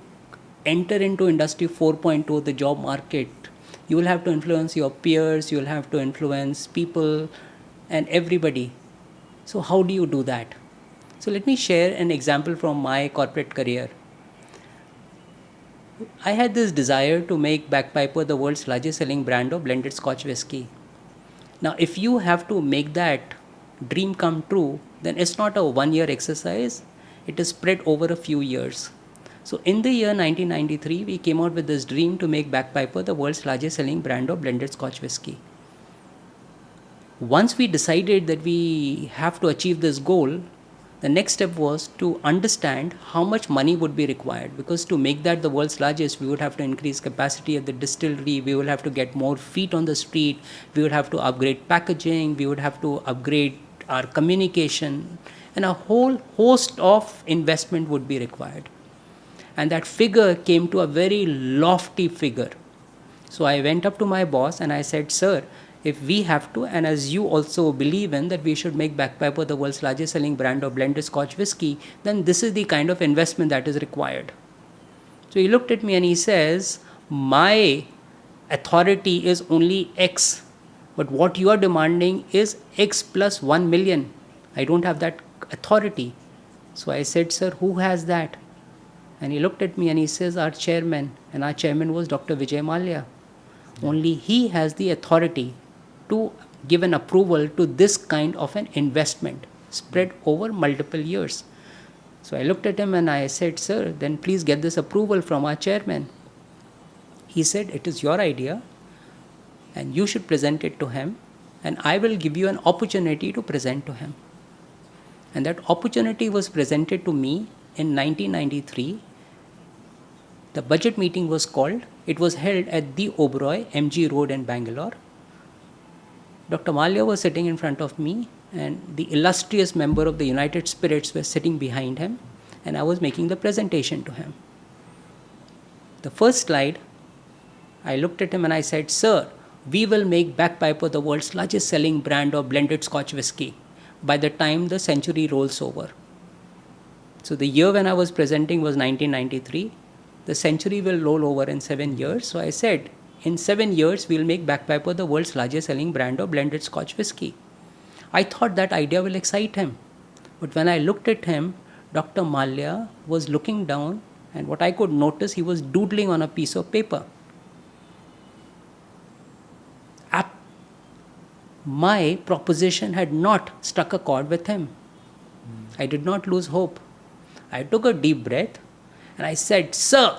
enter into industry 4.0, the job market, you will have to influence your peers, you will have to influence people and everybody. So how do you do that? So let me share an example from my corporate career. I had this desire to make Backpiper the world's largest selling brand of blended Scotch whiskey. Now, if you have to make that dream come true, then it's not a one-year exercise. It is spread over a few years. So in the year 1993, we came out with this dream to make Backpiper the world's largest selling brand of blended Scotch whiskey. Once we decided that we have to achieve this goal, the next step was to understand how much money would be required, because to make that the world's largest, we would have to increase capacity at the distillery, we will have to get more feet on the street, we would have to upgrade packaging, we would have to upgrade our communication, and a whole host of investment would be required. And that figure came to a very lofty figure. So I went up to my boss and I said, sir, if we have to, and as you also believe in that we should make Backpiper the world's largest selling brand of blended Scotch whiskey, then this is the kind of investment that is required. So he looked at me and he says, my authority is only X, but what you are demanding is X plus 1 million. I don't have that authority. So I said, sir, who has that? And he looked at me and he says, our chairman, and our chairman was Dr. Vijay Mallya. Only he has the authority to give an approval to this kind of an investment spread over multiple years. So I looked at him and I said, sir, then please get this approval from our chairman. He said, it is your idea and you should present it to him, and I will give you an opportunity to present to him. And that opportunity was presented to me in 1993. The budget meeting was called. It was held at the Oberoi, MG Road in Bangalore. Dr. Mallya was sitting in front of me, and the illustrious member of the United Spirits were sitting behind him, and I was making the presentation to him. The first slide, I looked at him and I said, sir, we will make Backpiper the world's largest selling brand of blended Scotch whiskey by the time the century rolls over. So the year when I was presenting was 1993. The century will roll over in 7 years. So I said, in 7 years, we'll make Backpiper the world's largest selling brand of blended Scotch whiskey. I thought that idea will excite him. But when I looked at him, Dr. Mallya was looking down, and what I could notice, he was doodling on a piece of paper. My proposition had not struck a chord with him. I did not lose hope. I took a deep breath and I said, sir,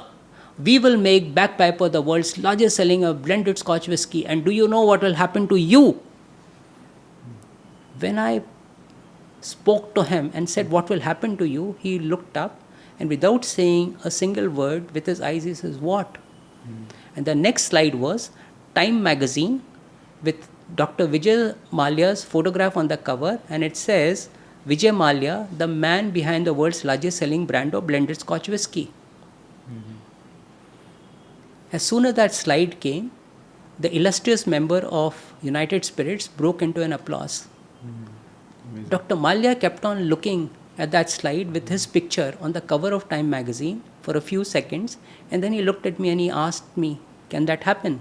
we will make Backpiper the world's largest selling of blended Scotch whiskey, and do you know what will happen to you? When I spoke to him and said, "What will happen to you?" he looked up and without saying a single word with his eyes, he says, "What?" And the next slide was Time magazine with Dr. Vijay Mallya's photograph on the cover, and it says, "Vijay Mallya, the man behind the world's largest selling brand of blended Scotch whiskey." As soon as that slide came, the illustrious member of United Spirits broke into an applause. Dr. Mallya kept on looking at that slide with his picture on the cover of Time magazine for a few seconds, and then he looked at me and he asked me, "Can that happen?"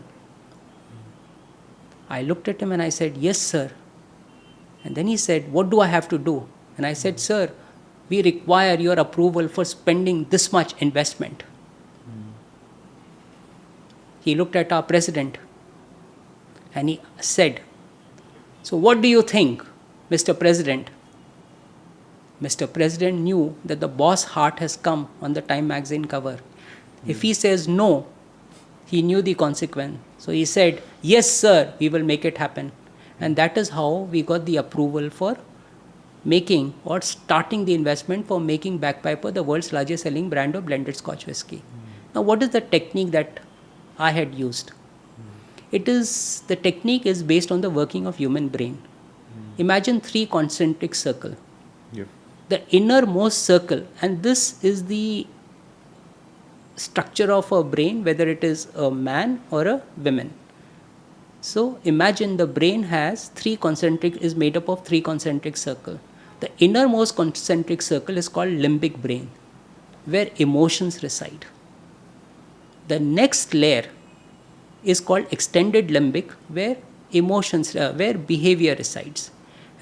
I looked at him and I said, "Yes, sir." And then he said, "What do I have to do?" And I said, "Sir, we require your approval for spending this much investment." He looked at our president and he said, "So what do you think, Mr. President?" Mr. President knew that the boss heart has come on the Time magazine cover. If he says no, he knew the consequence. So he said, "Yes, sir, we will make it happen." And that is how we got the approval for making or starting the investment for making Backpiper the world's largest selling brand of blended Scotch whiskey. Now, what is the technique that I had used? The technique is based on the working of human brain. Imagine 3 concentric circles. Yep. The innermost circle, and this is the structure of a brain, whether it is a man or a woman. So imagine the brain is made up of 3 concentric circles. The innermost concentric circle is called limbic brain, where emotions reside. The next layer is called extended limbic, where where behavior resides.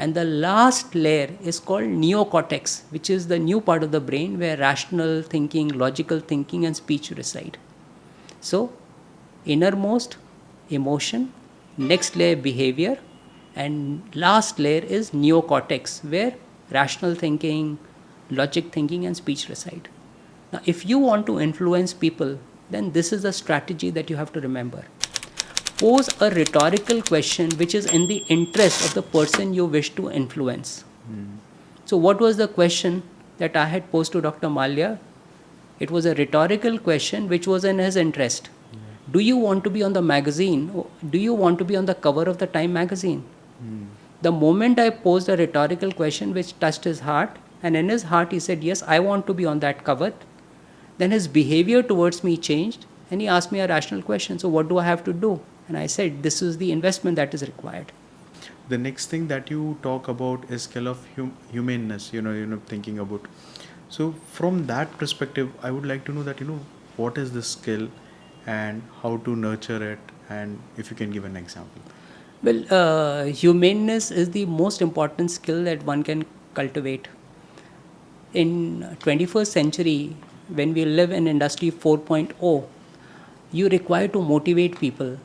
And the last layer is called neocortex, which is the new part of the brain where rational thinking, logical thinking, and speech reside. So, innermost, emotion, next layer, behavior, and last layer is neocortex, where rational thinking, logic thinking, and speech reside. Now, if you want to influence people, then this is the strategy that you have to remember. Pose a rhetorical question which is in the interest of the person you wish to influence. So what was the question that I had posed to Dr. Mallya? It was a rhetorical question which was in his interest. Do you want to be on the magazine? Do you want to be on the cover of the Time magazine? The moment I posed a rhetorical question which touched his heart, and in his heart he said, "Yes, I want to be on that cover," then his behavior towards me changed and he asked me a rational question. So what do I have to do? And I said, this is the investment that is required. The next thing that you talk about is skill of humanness, thinking about. So from that perspective, I would like to know that, what is this skill and how to nurture it, and if you can give an example. Well, humanness is the most important skill that one can cultivate. In 21st century, when we live in industry 4.0, you require to motivate people.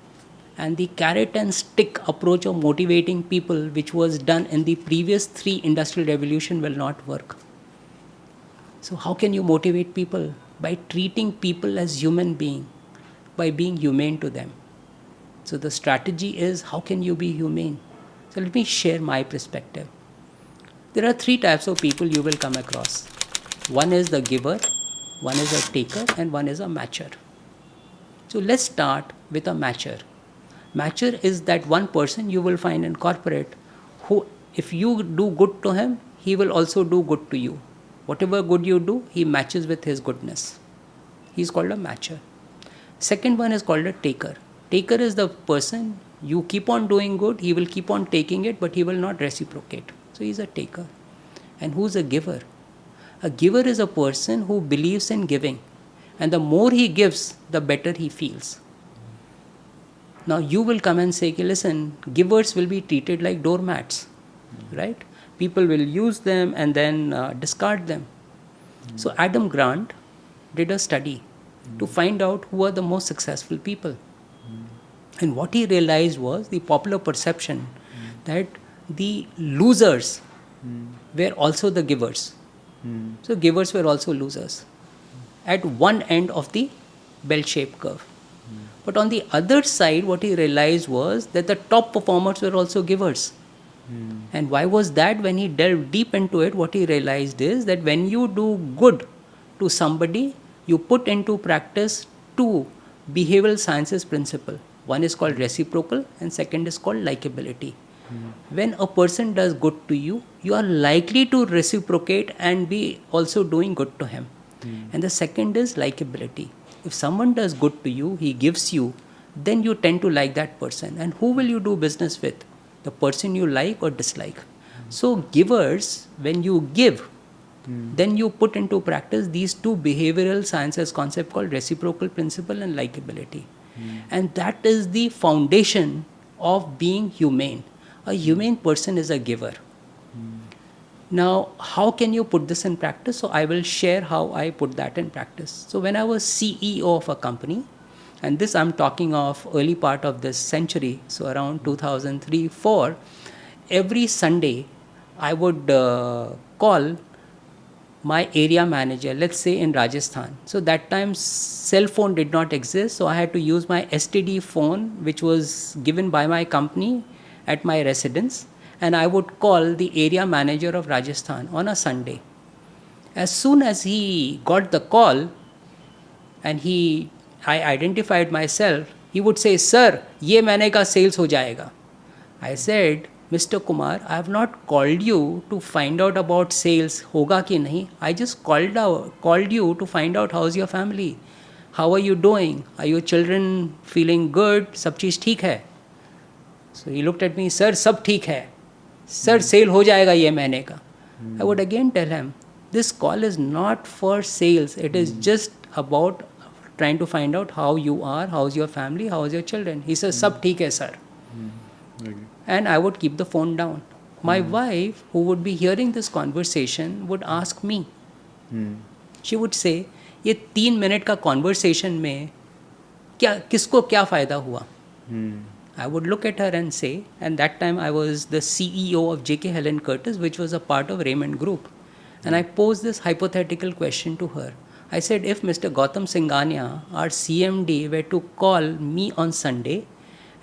And the carrot and stick approach of motivating people, which was done in the previous 3 industrial revolutions, will not work. So how can you motivate people? By treating people as human beings, by being humane to them. So the strategy is, how can you be humane? So let me share my perspective. There are 3 types of people you will come across. One is the giver, one is a taker, and one is a matcher. So let's start with a matcher. Matcher is that one person you will find in corporate who, if you do good to him, he will also do good to you. Whatever good you do, he matches with his goodness. He is called a matcher. Second one is called a taker. Taker is the person, you keep on doing good, he will keep on taking it, but he will not reciprocate. So he is a taker. And who is a giver? A giver is a person who believes in giving. And the more he gives, the better he feels. Now you will come and say, listen, givers will be treated like doormats, right? People will use them and then discard them. So Adam Grant did a study to find out who are the most successful people. And what he realized was the popular perception that the losers were also the givers. So givers were also losers at one end of the bell-shaped curve. But on the other side, what he realized was that the top performers were also givers. And why was that? When he delved deep into it, what he realized is that when you do good to somebody, you put into practice two behavioral sciences principle. One is called reciprocal and second is called likability. When a person does good to you, you are likely to reciprocate and be also doing good to him. And the second is likability. If someone does good to you, he gives you, then you tend to like that person. And who will you do business with? The person you like or dislike. So givers, when you give, then you put into practice these two behavioral sciences concept called reciprocal principle and likability. And that is the foundation of being humane. A humane person is a giver. Now, how can you put this in practice? So I will share how I put that in practice. So when I was CEO of a company, and this I'm talking of early part of this century, so around 2003-4, every Sunday I would call my area manager, let's say in Rajasthan. So that time cell phone did not exist, so I had to use my STD phone, which was given by my company at my residence, and I would call the area manager of Rajasthan on a Sunday. As soon as he got the call and I identified myself, he would say, "Sir, ye mahine ka sales ho jayega." I said, "Mr. Kumar, I have not called you to find out about sales, hoga ki nahi. I just called you to find out how's your family. How are you doing? Are your children feeling good? Sab cheez theek hai?" So he looked at me, "Sir, sab theek hai. Sir, sale ho jayega ye mahine ka." I would again tell him, this call is not for sales. It is just about trying to find out how you are, how's your family, how's your children. He says, "Sab theek hai, sir." And I would keep the phone down. My wife, who would be hearing this conversation, would ask me. She would say, "ये 3 minute का conversation में किसको क्या फायदा हुआ?" I would look at her and say, and that time I was the CEO of J.K. Helen Curtis, which was a part of Raymond Group. And I posed this hypothetical question to her. I said, if Mr. Gautam Singhania, our CMD, were to call me on Sunday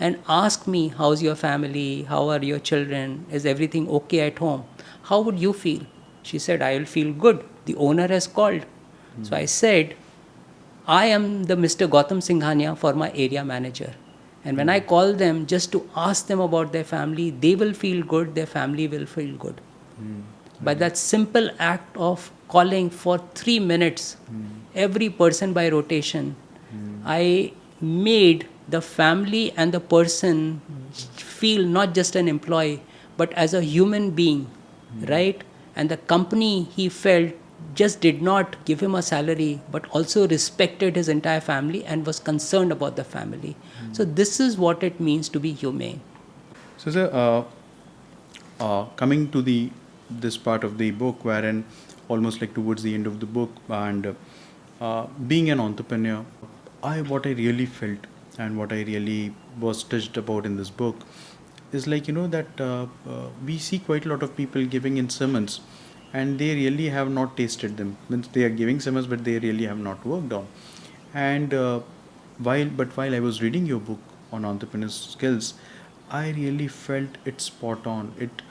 and ask me, how's your family, how are your children, is everything okay at home, how would you feel? She said, I will feel good. The owner has called. So I said, I am the Mr. Gautam Singhania for my area manager. And when I call them just to ask them about their family, they will feel good, their family will feel good. By that simple act of calling for 3 minutes, every person by rotation, I made the family and the person feel not just an employee, but as a human being, right? And the company, he felt, just did not give him a salary, but also respected his entire family and was concerned about the family. So this is what it means to be humane. So, sir, coming to this part of the book, wherein almost like towards the end of the book, and being an entrepreneur, what I really felt and what I really was touched about in this book is like, that we see quite a lot of people giving in sermons, and they really have not tasted them. Means they are giving sermons, but they really have not worked on. And while I was reading your book on entrepreneurial skills, I really felt it spot on. It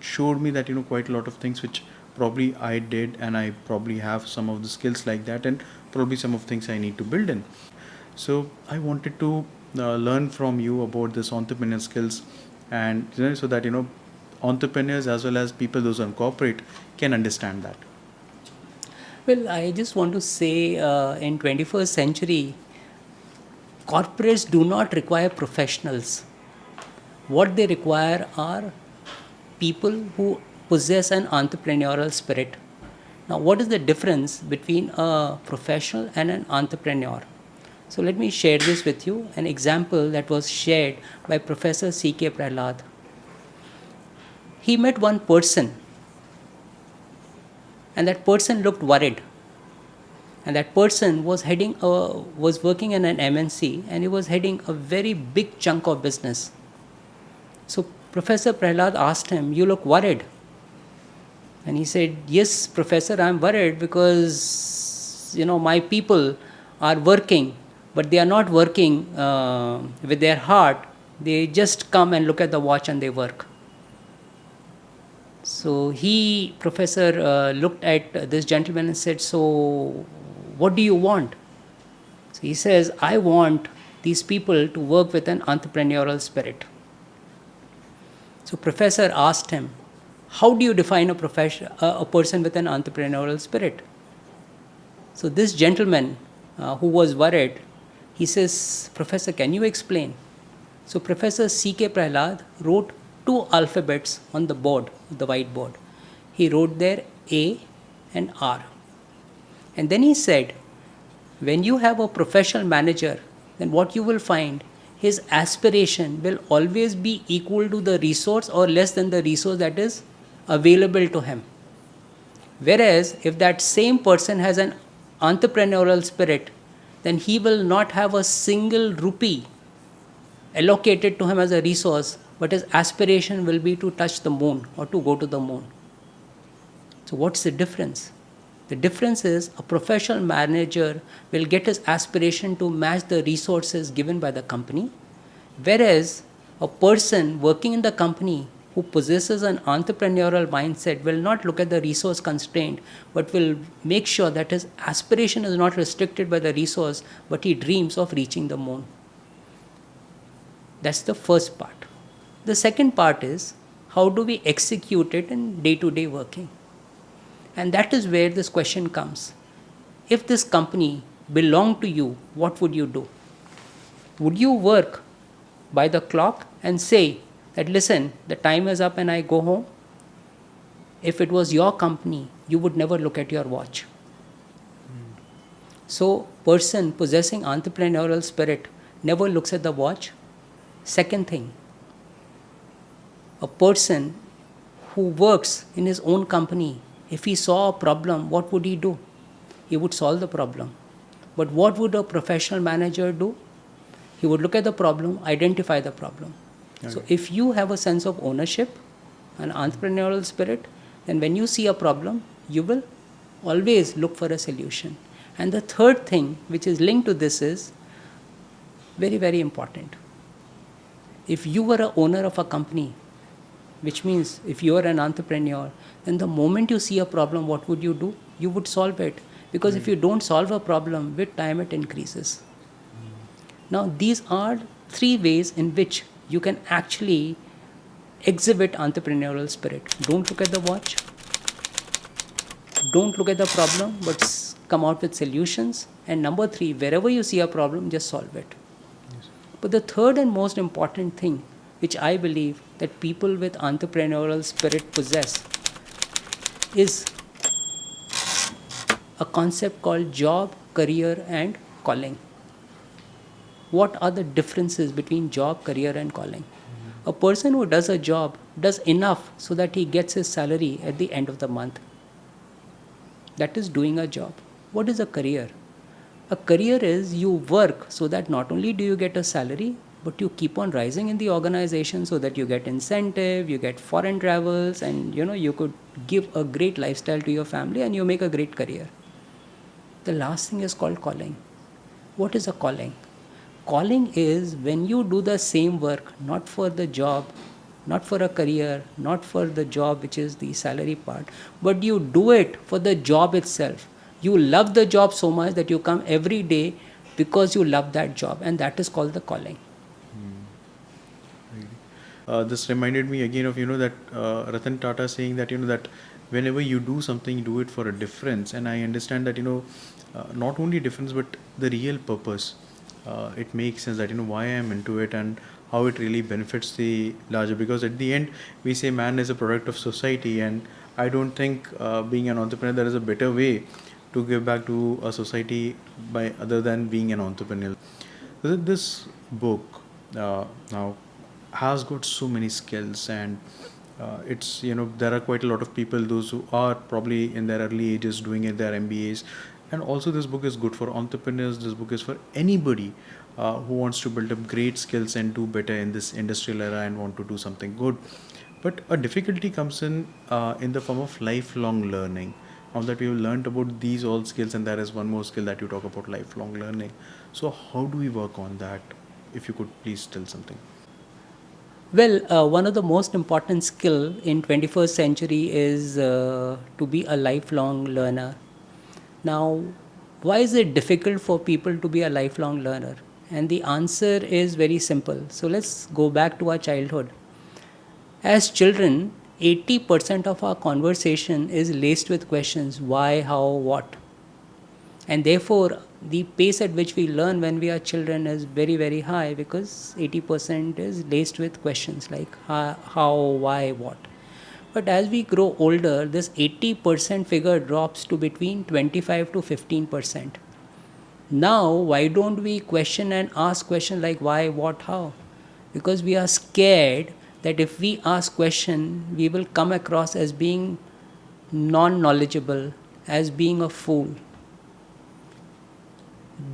showed me that quite a lot of things which probably I did, and I probably have some of the skills like that, and probably some of things I need to build in. So I wanted to learn from you about this entrepreneurial skills, and so that entrepreneurs as well as people those on corporate can understand that. Well, I just want to say in 21st century, corporates do not require professionals. What they require are people who possess an entrepreneurial spirit. Now, what is the difference between a professional and an entrepreneur? So let me share this with you, an example that was shared by Professor C.K. Prahlad. He met one person, and that person looked worried. And that person was working in an MNC, and he was heading a very big chunk of business. So Professor Prahlad asked him, "You look worried." And he said, "Yes, Professor, I'm worried because, my people are working, but they are not working with their heart. They just come and look at the watch and they work. So professor, looked at this gentleman and said, so what do you want? So he says, I want these people to work with an entrepreneurial spirit. So professor asked him, how do you define a person with an entrepreneurial spirit? So this gentleman who was worried, he says, Professor, can you explain? So Professor C.K. Prahlad wrote 2 alphabets on the board, the whiteboard. He wrote there A and R. And then he said, when you have a professional manager, then what you will find, his aspiration will always be equal to the resource or less than the resource that is available to him. Whereas if that same person has an entrepreneurial spirit, then he will not have a single rupee allocated to him as a resource, but his aspiration will be to touch the moon or to go to the moon. So what's the difference? The difference is a professional manager will get his aspiration to match the resources given by the company, whereas a person working in the company who possesses an entrepreneurial mindset will not look at the resource constraint, but will make sure that his aspiration is not restricted by the resource, but he dreams of reaching the moon. That's the first part. The second part is, how do we execute it in day-to-day working? And that is where this question comes. If this company belonged to you, what would you do? Would you work by the clock and say that, listen, the time is up and I go home? If it was your company, you would never look at your watch. So, person possessing entrepreneurial spirit never looks at the watch. Second thing, a person who works in his own company, if he saw a problem, what would he do? He would solve the problem. But what would a professional manager do? He would look at the problem, identify the problem. Okay. So if you have a sense of ownership, an entrepreneurial spirit, then when you see a problem, you will always look for a solution. And the third thing which is linked to this is very, very important. If you were an owner of a company, which means if you are an entrepreneur, then the moment you see a problem, what would you do? You would solve it. Because if you don't solve a problem, with time it increases. Now, these are 3 ways in which you can actually exhibit entrepreneurial spirit. Don't look at the watch. Don't look at the problem, but come out with solutions. And number 3, wherever you see a problem, just solve it. Yes. But the third and most important thing, which I believe that people with entrepreneurial spirit possess, is a concept called job, career, and calling. What are the differences between job, career, and calling? A person who does a job does enough so that he gets his salary at the end of the month. That is doing a job. What is a career? A career is you work so that not only do you get a salary, but you keep on rising in the organization so that you get incentive, you get foreign travels, and you could give a great lifestyle to your family and you make a great career. The last thing is called calling. What is a calling? Calling is when you do the same work, not for the job, not for a career, not for the job which is the salary part, but you do it for the job itself. You love the job so much that you come every day because you love that job, and that is called the calling. This reminded me again of that Ratan Tata saying that that whenever you do something, do it for a difference. And I understand that not only difference but the real purpose. It makes sense that why I am into it and how it really benefits the larger. Because at the end we say man is a product of society, and I don't think being an entrepreneur there is a better way to give back to a society by other than being an entrepreneur. This book now has got so many skills, and it's there are quite a lot of people, those who are probably in their early ages doing it, their MBAs. And also this book is good for entrepreneurs. This book is for anybody who wants to build up great skills and do better in this industrial era and want to do something good. But a difficulty comes in the form of lifelong learning. Now that we have learned about these all skills, and there is one more skill that you talk about, lifelong learning. So how do we work on that? If you could please tell something. Well, one of the most important skill in 21st century is to be a lifelong learner. Now, why is it difficult for people to be a lifelong learner? And the answer is very simple. So let's go back to our childhood. As children, 80% of our conversation is laced with questions: why, how, what. And therefore, the pace at which we learn when we are children is very, very high, because 80% is laced with questions like how, why, what. But as we grow older, this 80% figure drops to between 25 to 15%. Now, why don't we question and ask questions like why, what, how? Because we are scared that if we ask question, we will come across as being non-knowledgeable, as being a fool.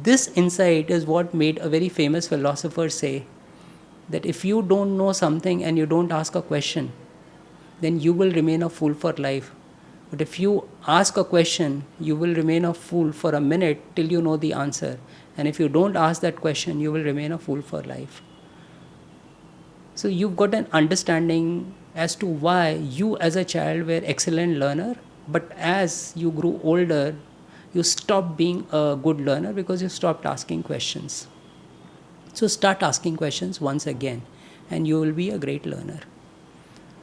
This insight is what made a very famous philosopher say that if you don't know something and you don't ask a question, then you will remain a fool for life. But if you ask a question, you will remain a fool for a minute till you know the answer. And if you don't ask that question, you will remain a fool for life. So you've got an understanding as to why you as a child were excellent learner, but as you grew older, you stopped being a good learner because you stopped asking questions. So start asking questions once again, and you will be a great learner.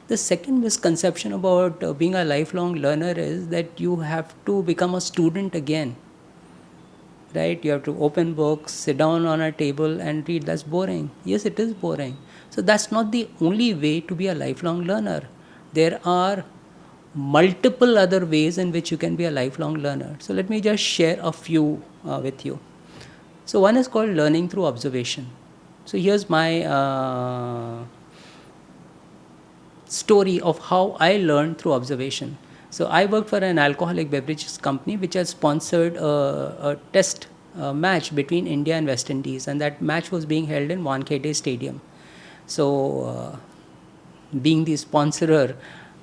The second misconception about being a lifelong learner is that you have to become a student again. Right? You have to open books, sit down on a table and read. That's boring. Yes, it is boring. So that's not the only way to be a lifelong learner. There are multiple other ways in which you can be a lifelong learner. So let me just share a few with you. So one is called learning through observation. So here's my story of how I learned through observation. So I worked for an alcoholic beverages company which has sponsored a test match between India and West Indies, and that match was being held in Wankhede Stadium. So being the sponsorer,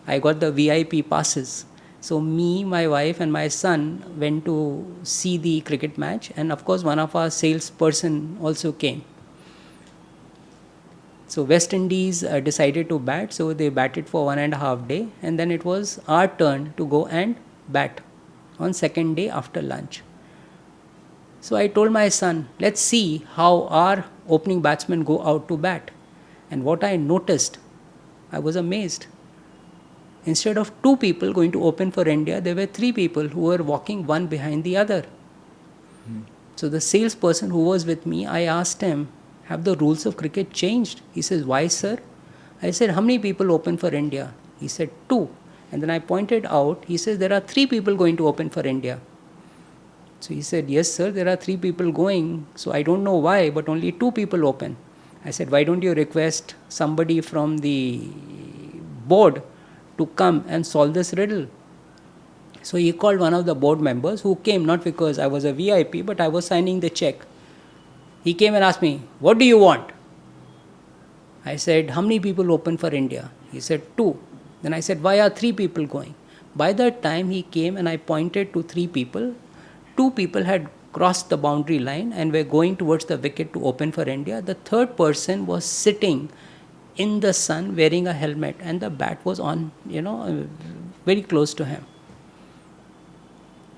I got the VIP passes. So me, my wife and my son went to see the cricket match, and of course one of our salesperson also came. So West Indies decided to bat, so they batted for 1.5 days, and then it was our turn to go and bat on second day after lunch. So I told my son, let's see how our opening batsmen go out to bat. And what I noticed, I was amazed. Instead of 2 people going to open for India, there were 3 people who were walking one behind the other. So the salesperson who was with me, I asked him, have the rules of cricket changed? He says, why, sir? I said, how many people open for India? He said, 2. And then I pointed out, he says, there are 3 people going to open for India. So he said, yes, sir, there are 3 people going. So I don't know why, but only 2 people open. I said, why don't you request somebody from the board to come and solve this riddle? So he called one of the board members who came, not because I was a VIP, but I was signing the check. He came and asked me, what do you want? I said, how many people open for India? He said, 2. Then I said, why are 3 people going? By that time he came and I pointed to 3 people. 2 people had crossed the boundary line and were going towards the wicket to open for India. The third person was sitting in the sun wearing a helmet, and the bat was on, very close to him.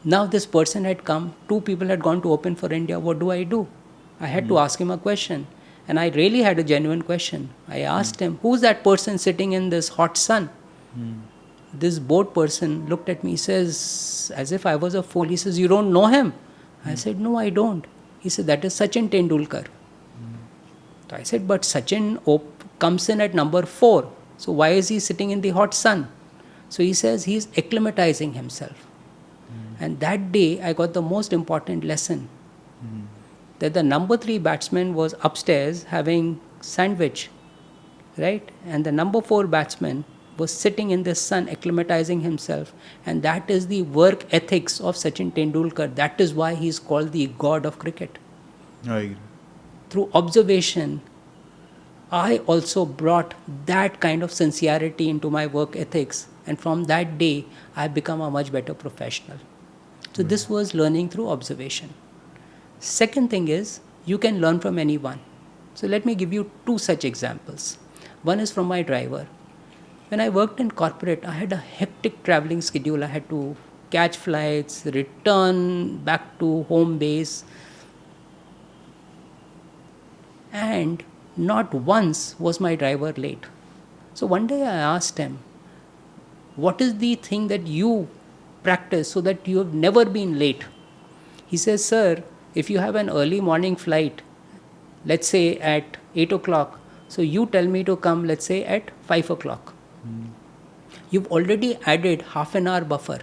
Now this person had come, 2 people had gone to open for India. What do? I had to ask him a question, and I really had a genuine question. I asked him, who's that person sitting in this hot sun? This board person looked at me, says, as if I was a fool. He says, you don't know him? I said, no, I don't. He said, that is Sachin Tendulkar. So I said, but Sachin comes in at number 4. So why is he sitting in the hot sun? So he says, he is acclimatizing himself. And that day, I got the most important lesson. That the number 3 batsman was upstairs having sandwich, right? And the number 4 batsman was sitting in the sun acclimatizing himself. And that is the work ethics of Sachin Tendulkar. That is why he is called the god of cricket. I agree. Through observation, I also brought that kind of sincerity into my work ethics. And from that day, I become a much better professional. So this was learning through observation. Second thing is, you can learn from anyone. So let me give you 2 such examples. One is from my driver. When I worked in corporate, I had a hectic traveling schedule. I had to catch flights, return back to home base, and not once was my driver late. So one day I asked him, what is the thing that you practice so that you have never been late? He says, sir, if you have an early morning flight, let's say at 8 o'clock, so you tell me to come, let's say at 5 o'clock. You've already added half an hour buffer.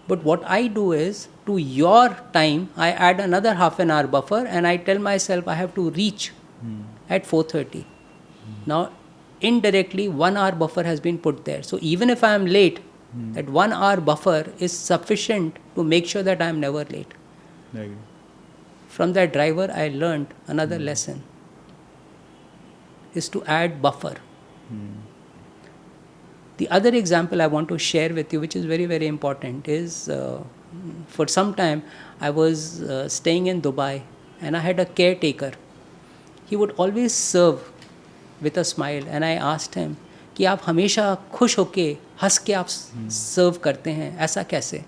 But what I do is, to your time, I add another half an hour buffer and I tell myself I have to reach at 4:30. Now, indirectly, 1 hour buffer has been put there. So even if I am late, that 1 hour buffer is sufficient to make sure that I am never late. Right. From that driver, I learned another lesson, is to add buffer. The other example I want to share with you, which is very, very important, is for some time I was staying in Dubai and I had a caretaker. He would always serve with a smile and I asked him कि आप हमेशा खुश होके हंस के आप सर्व करते हैं, ऐसा कैसे?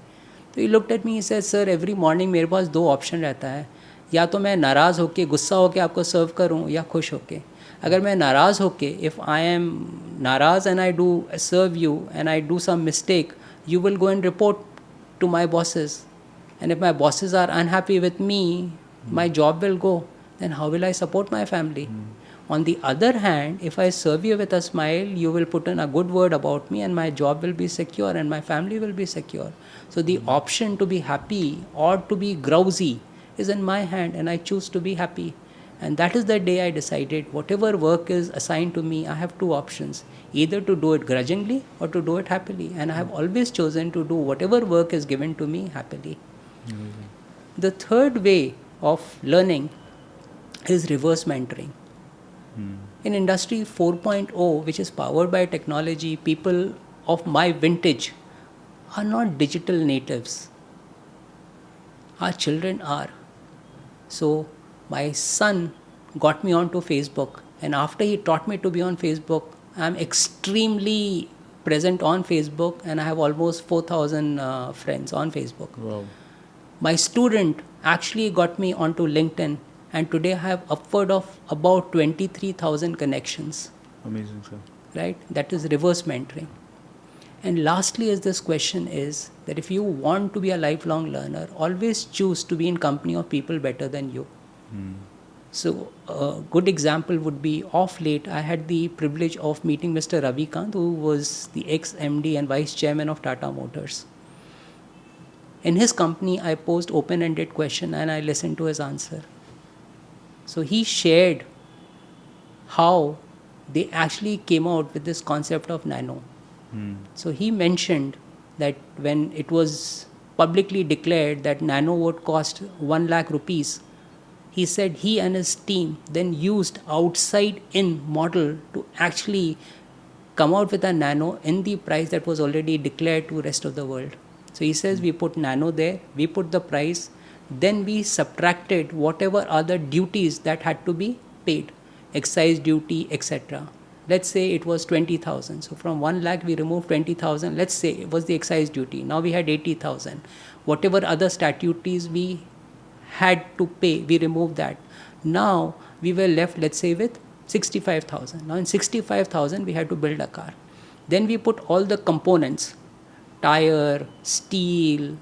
तो he looked at me, he said, sir, every morning मेरे पास दो ऑप्शन रहता है, या तो मैं नाराज़ होके गुस्सा होके आपको सर्व करूं या खुश होके. अगर मैं नाराज़ होके, if I am नाराज़ and I do serve you and I do some mistake, you will go and report to my bosses. And if my bosses are unhappy with me, my job will go. Then how will I support my family? On the other hand, if I serve you with a smile, you will put in a good word about me and my job will be secure and my family will be secure. So the option to be happy or to be grousy is in my hand and I choose to be happy. And that is the day I decided whatever work is assigned to me, I have two options, either to do it grudgingly or to do it happily. And I have always chosen to do whatever work is given to me happily. The third way of learning is reverse mentoring. In Industry 4.0, which is powered by technology, people of my vintage are not digital natives. Our children are. So my son got me onto Facebook, and after he taught me to be on Facebook, I'm extremely present on Facebook and I have almost 4,000 friends on Facebook. Wow. My student actually got me onto LinkedIn, and today I have upward of about 23,000 connections. Amazing, sir. Right? That is reverse mentoring. And lastly is this question is that if you want to be a lifelong learner, always choose to be in company of people better than you. So a good example would be, of late, I had the privilege of meeting Mr. Ravikant, who was the ex-MD and Vice Chairman of Tata Motors. In his company, I posed open-ended question and I listened to his answer. So he shared how they actually came out with this concept of nano. So he mentioned that when it was publicly declared that nano would cost 1 lakh rupees, he said he and his team then used outside-in model to actually come out with a nano in the price that was already declared to the rest of the world. So he says we put nano there, we put the price, then we subtracted whatever other duties that had to be paid, excise duty, etc. Let's say it was 20,000. So from 1 lakh we removed 20,000. Let's say it was the excise duty. Now we had 80,000. Whatever other statutories we had to pay, we removed that. Now we were left, let's say, with 65,000. Now in 65,000 we had to build a car. Then we put all the components, tire, steel,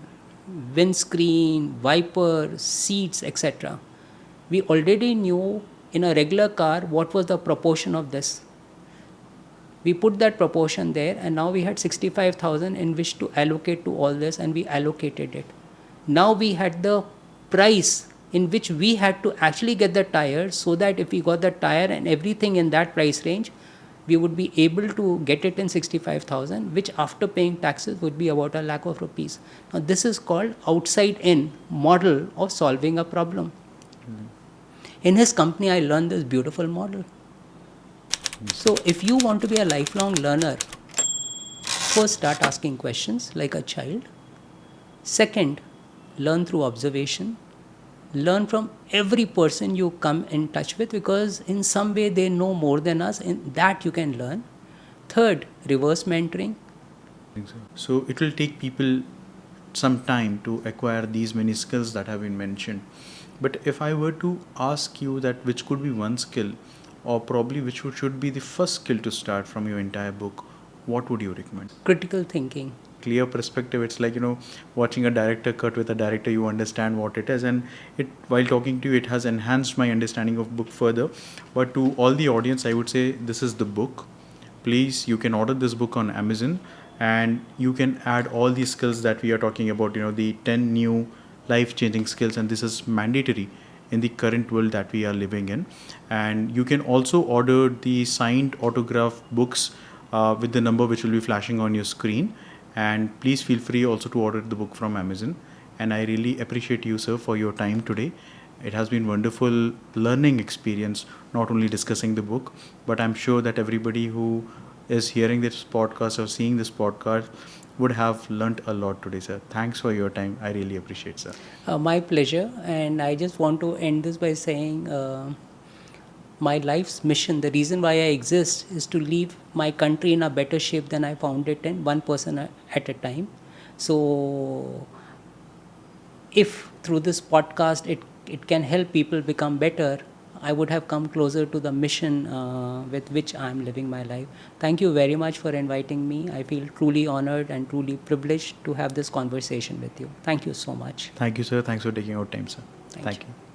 windscreen, wiper, seats, etc. We already knew in a regular car what was the proportion of this. We put that proportion there and now we had 65,000 in which to allocate to all this, and we allocated it. Now we had the price in which we had to actually get the tire, so that if we got the tire and everything in that price range, we would be able to get it in 65,000, which after paying taxes would be about 1 lakh of rupees. Now this is called outside-in model of solving a problem. In his company, I learned this beautiful model. So if you want to be a lifelong learner, first start asking questions like a child. Second, learn through observation. learn from every person you come in touch with, because in some way they know more than us, in that you can learn. Third, reverse mentoring. So it will take people some time to acquire these many skills that have been mentioned. But if I were to ask you that which could be one skill, or probably which should be the first skill to start from your entire book, what would you recommend? Critical thinking. Clear perspective. It's like, watching a director cut with a director, you understand what it is, and it, while talking to you, it has enhanced my understanding of book further. But to all the audience, I would say this is the book. Please, you can order this book on Amazon, and you can add all the skills that we are talking about, the 10 new life changing skills, and this is mandatory in the current world that we are living in. And you can also order the signed autograph books with the number which will be flashing on your screen. And please feel free also to order the book from Amazon. And I really appreciate you, sir, for your time today. It has been wonderful learning experience, not only discussing the book, but I'm sure that everybody who is hearing this podcast or seeing this podcast would have learnt a lot today, sir. Thanks for your time. I really appreciate, sir. My pleasure. And I just want to end this by saying my life's mission, the reason why I exist, is to leave my country in a better shape than I found it in, one person at a time. So if through this podcast it can help people become better, I would have come closer to the mission with which I am living my life. Thank you very much for inviting me. I feel truly honored and truly privileged to have this conversation with you. Thank you so much. Thank you, sir. Thanks for taking out time, sir. Thank you.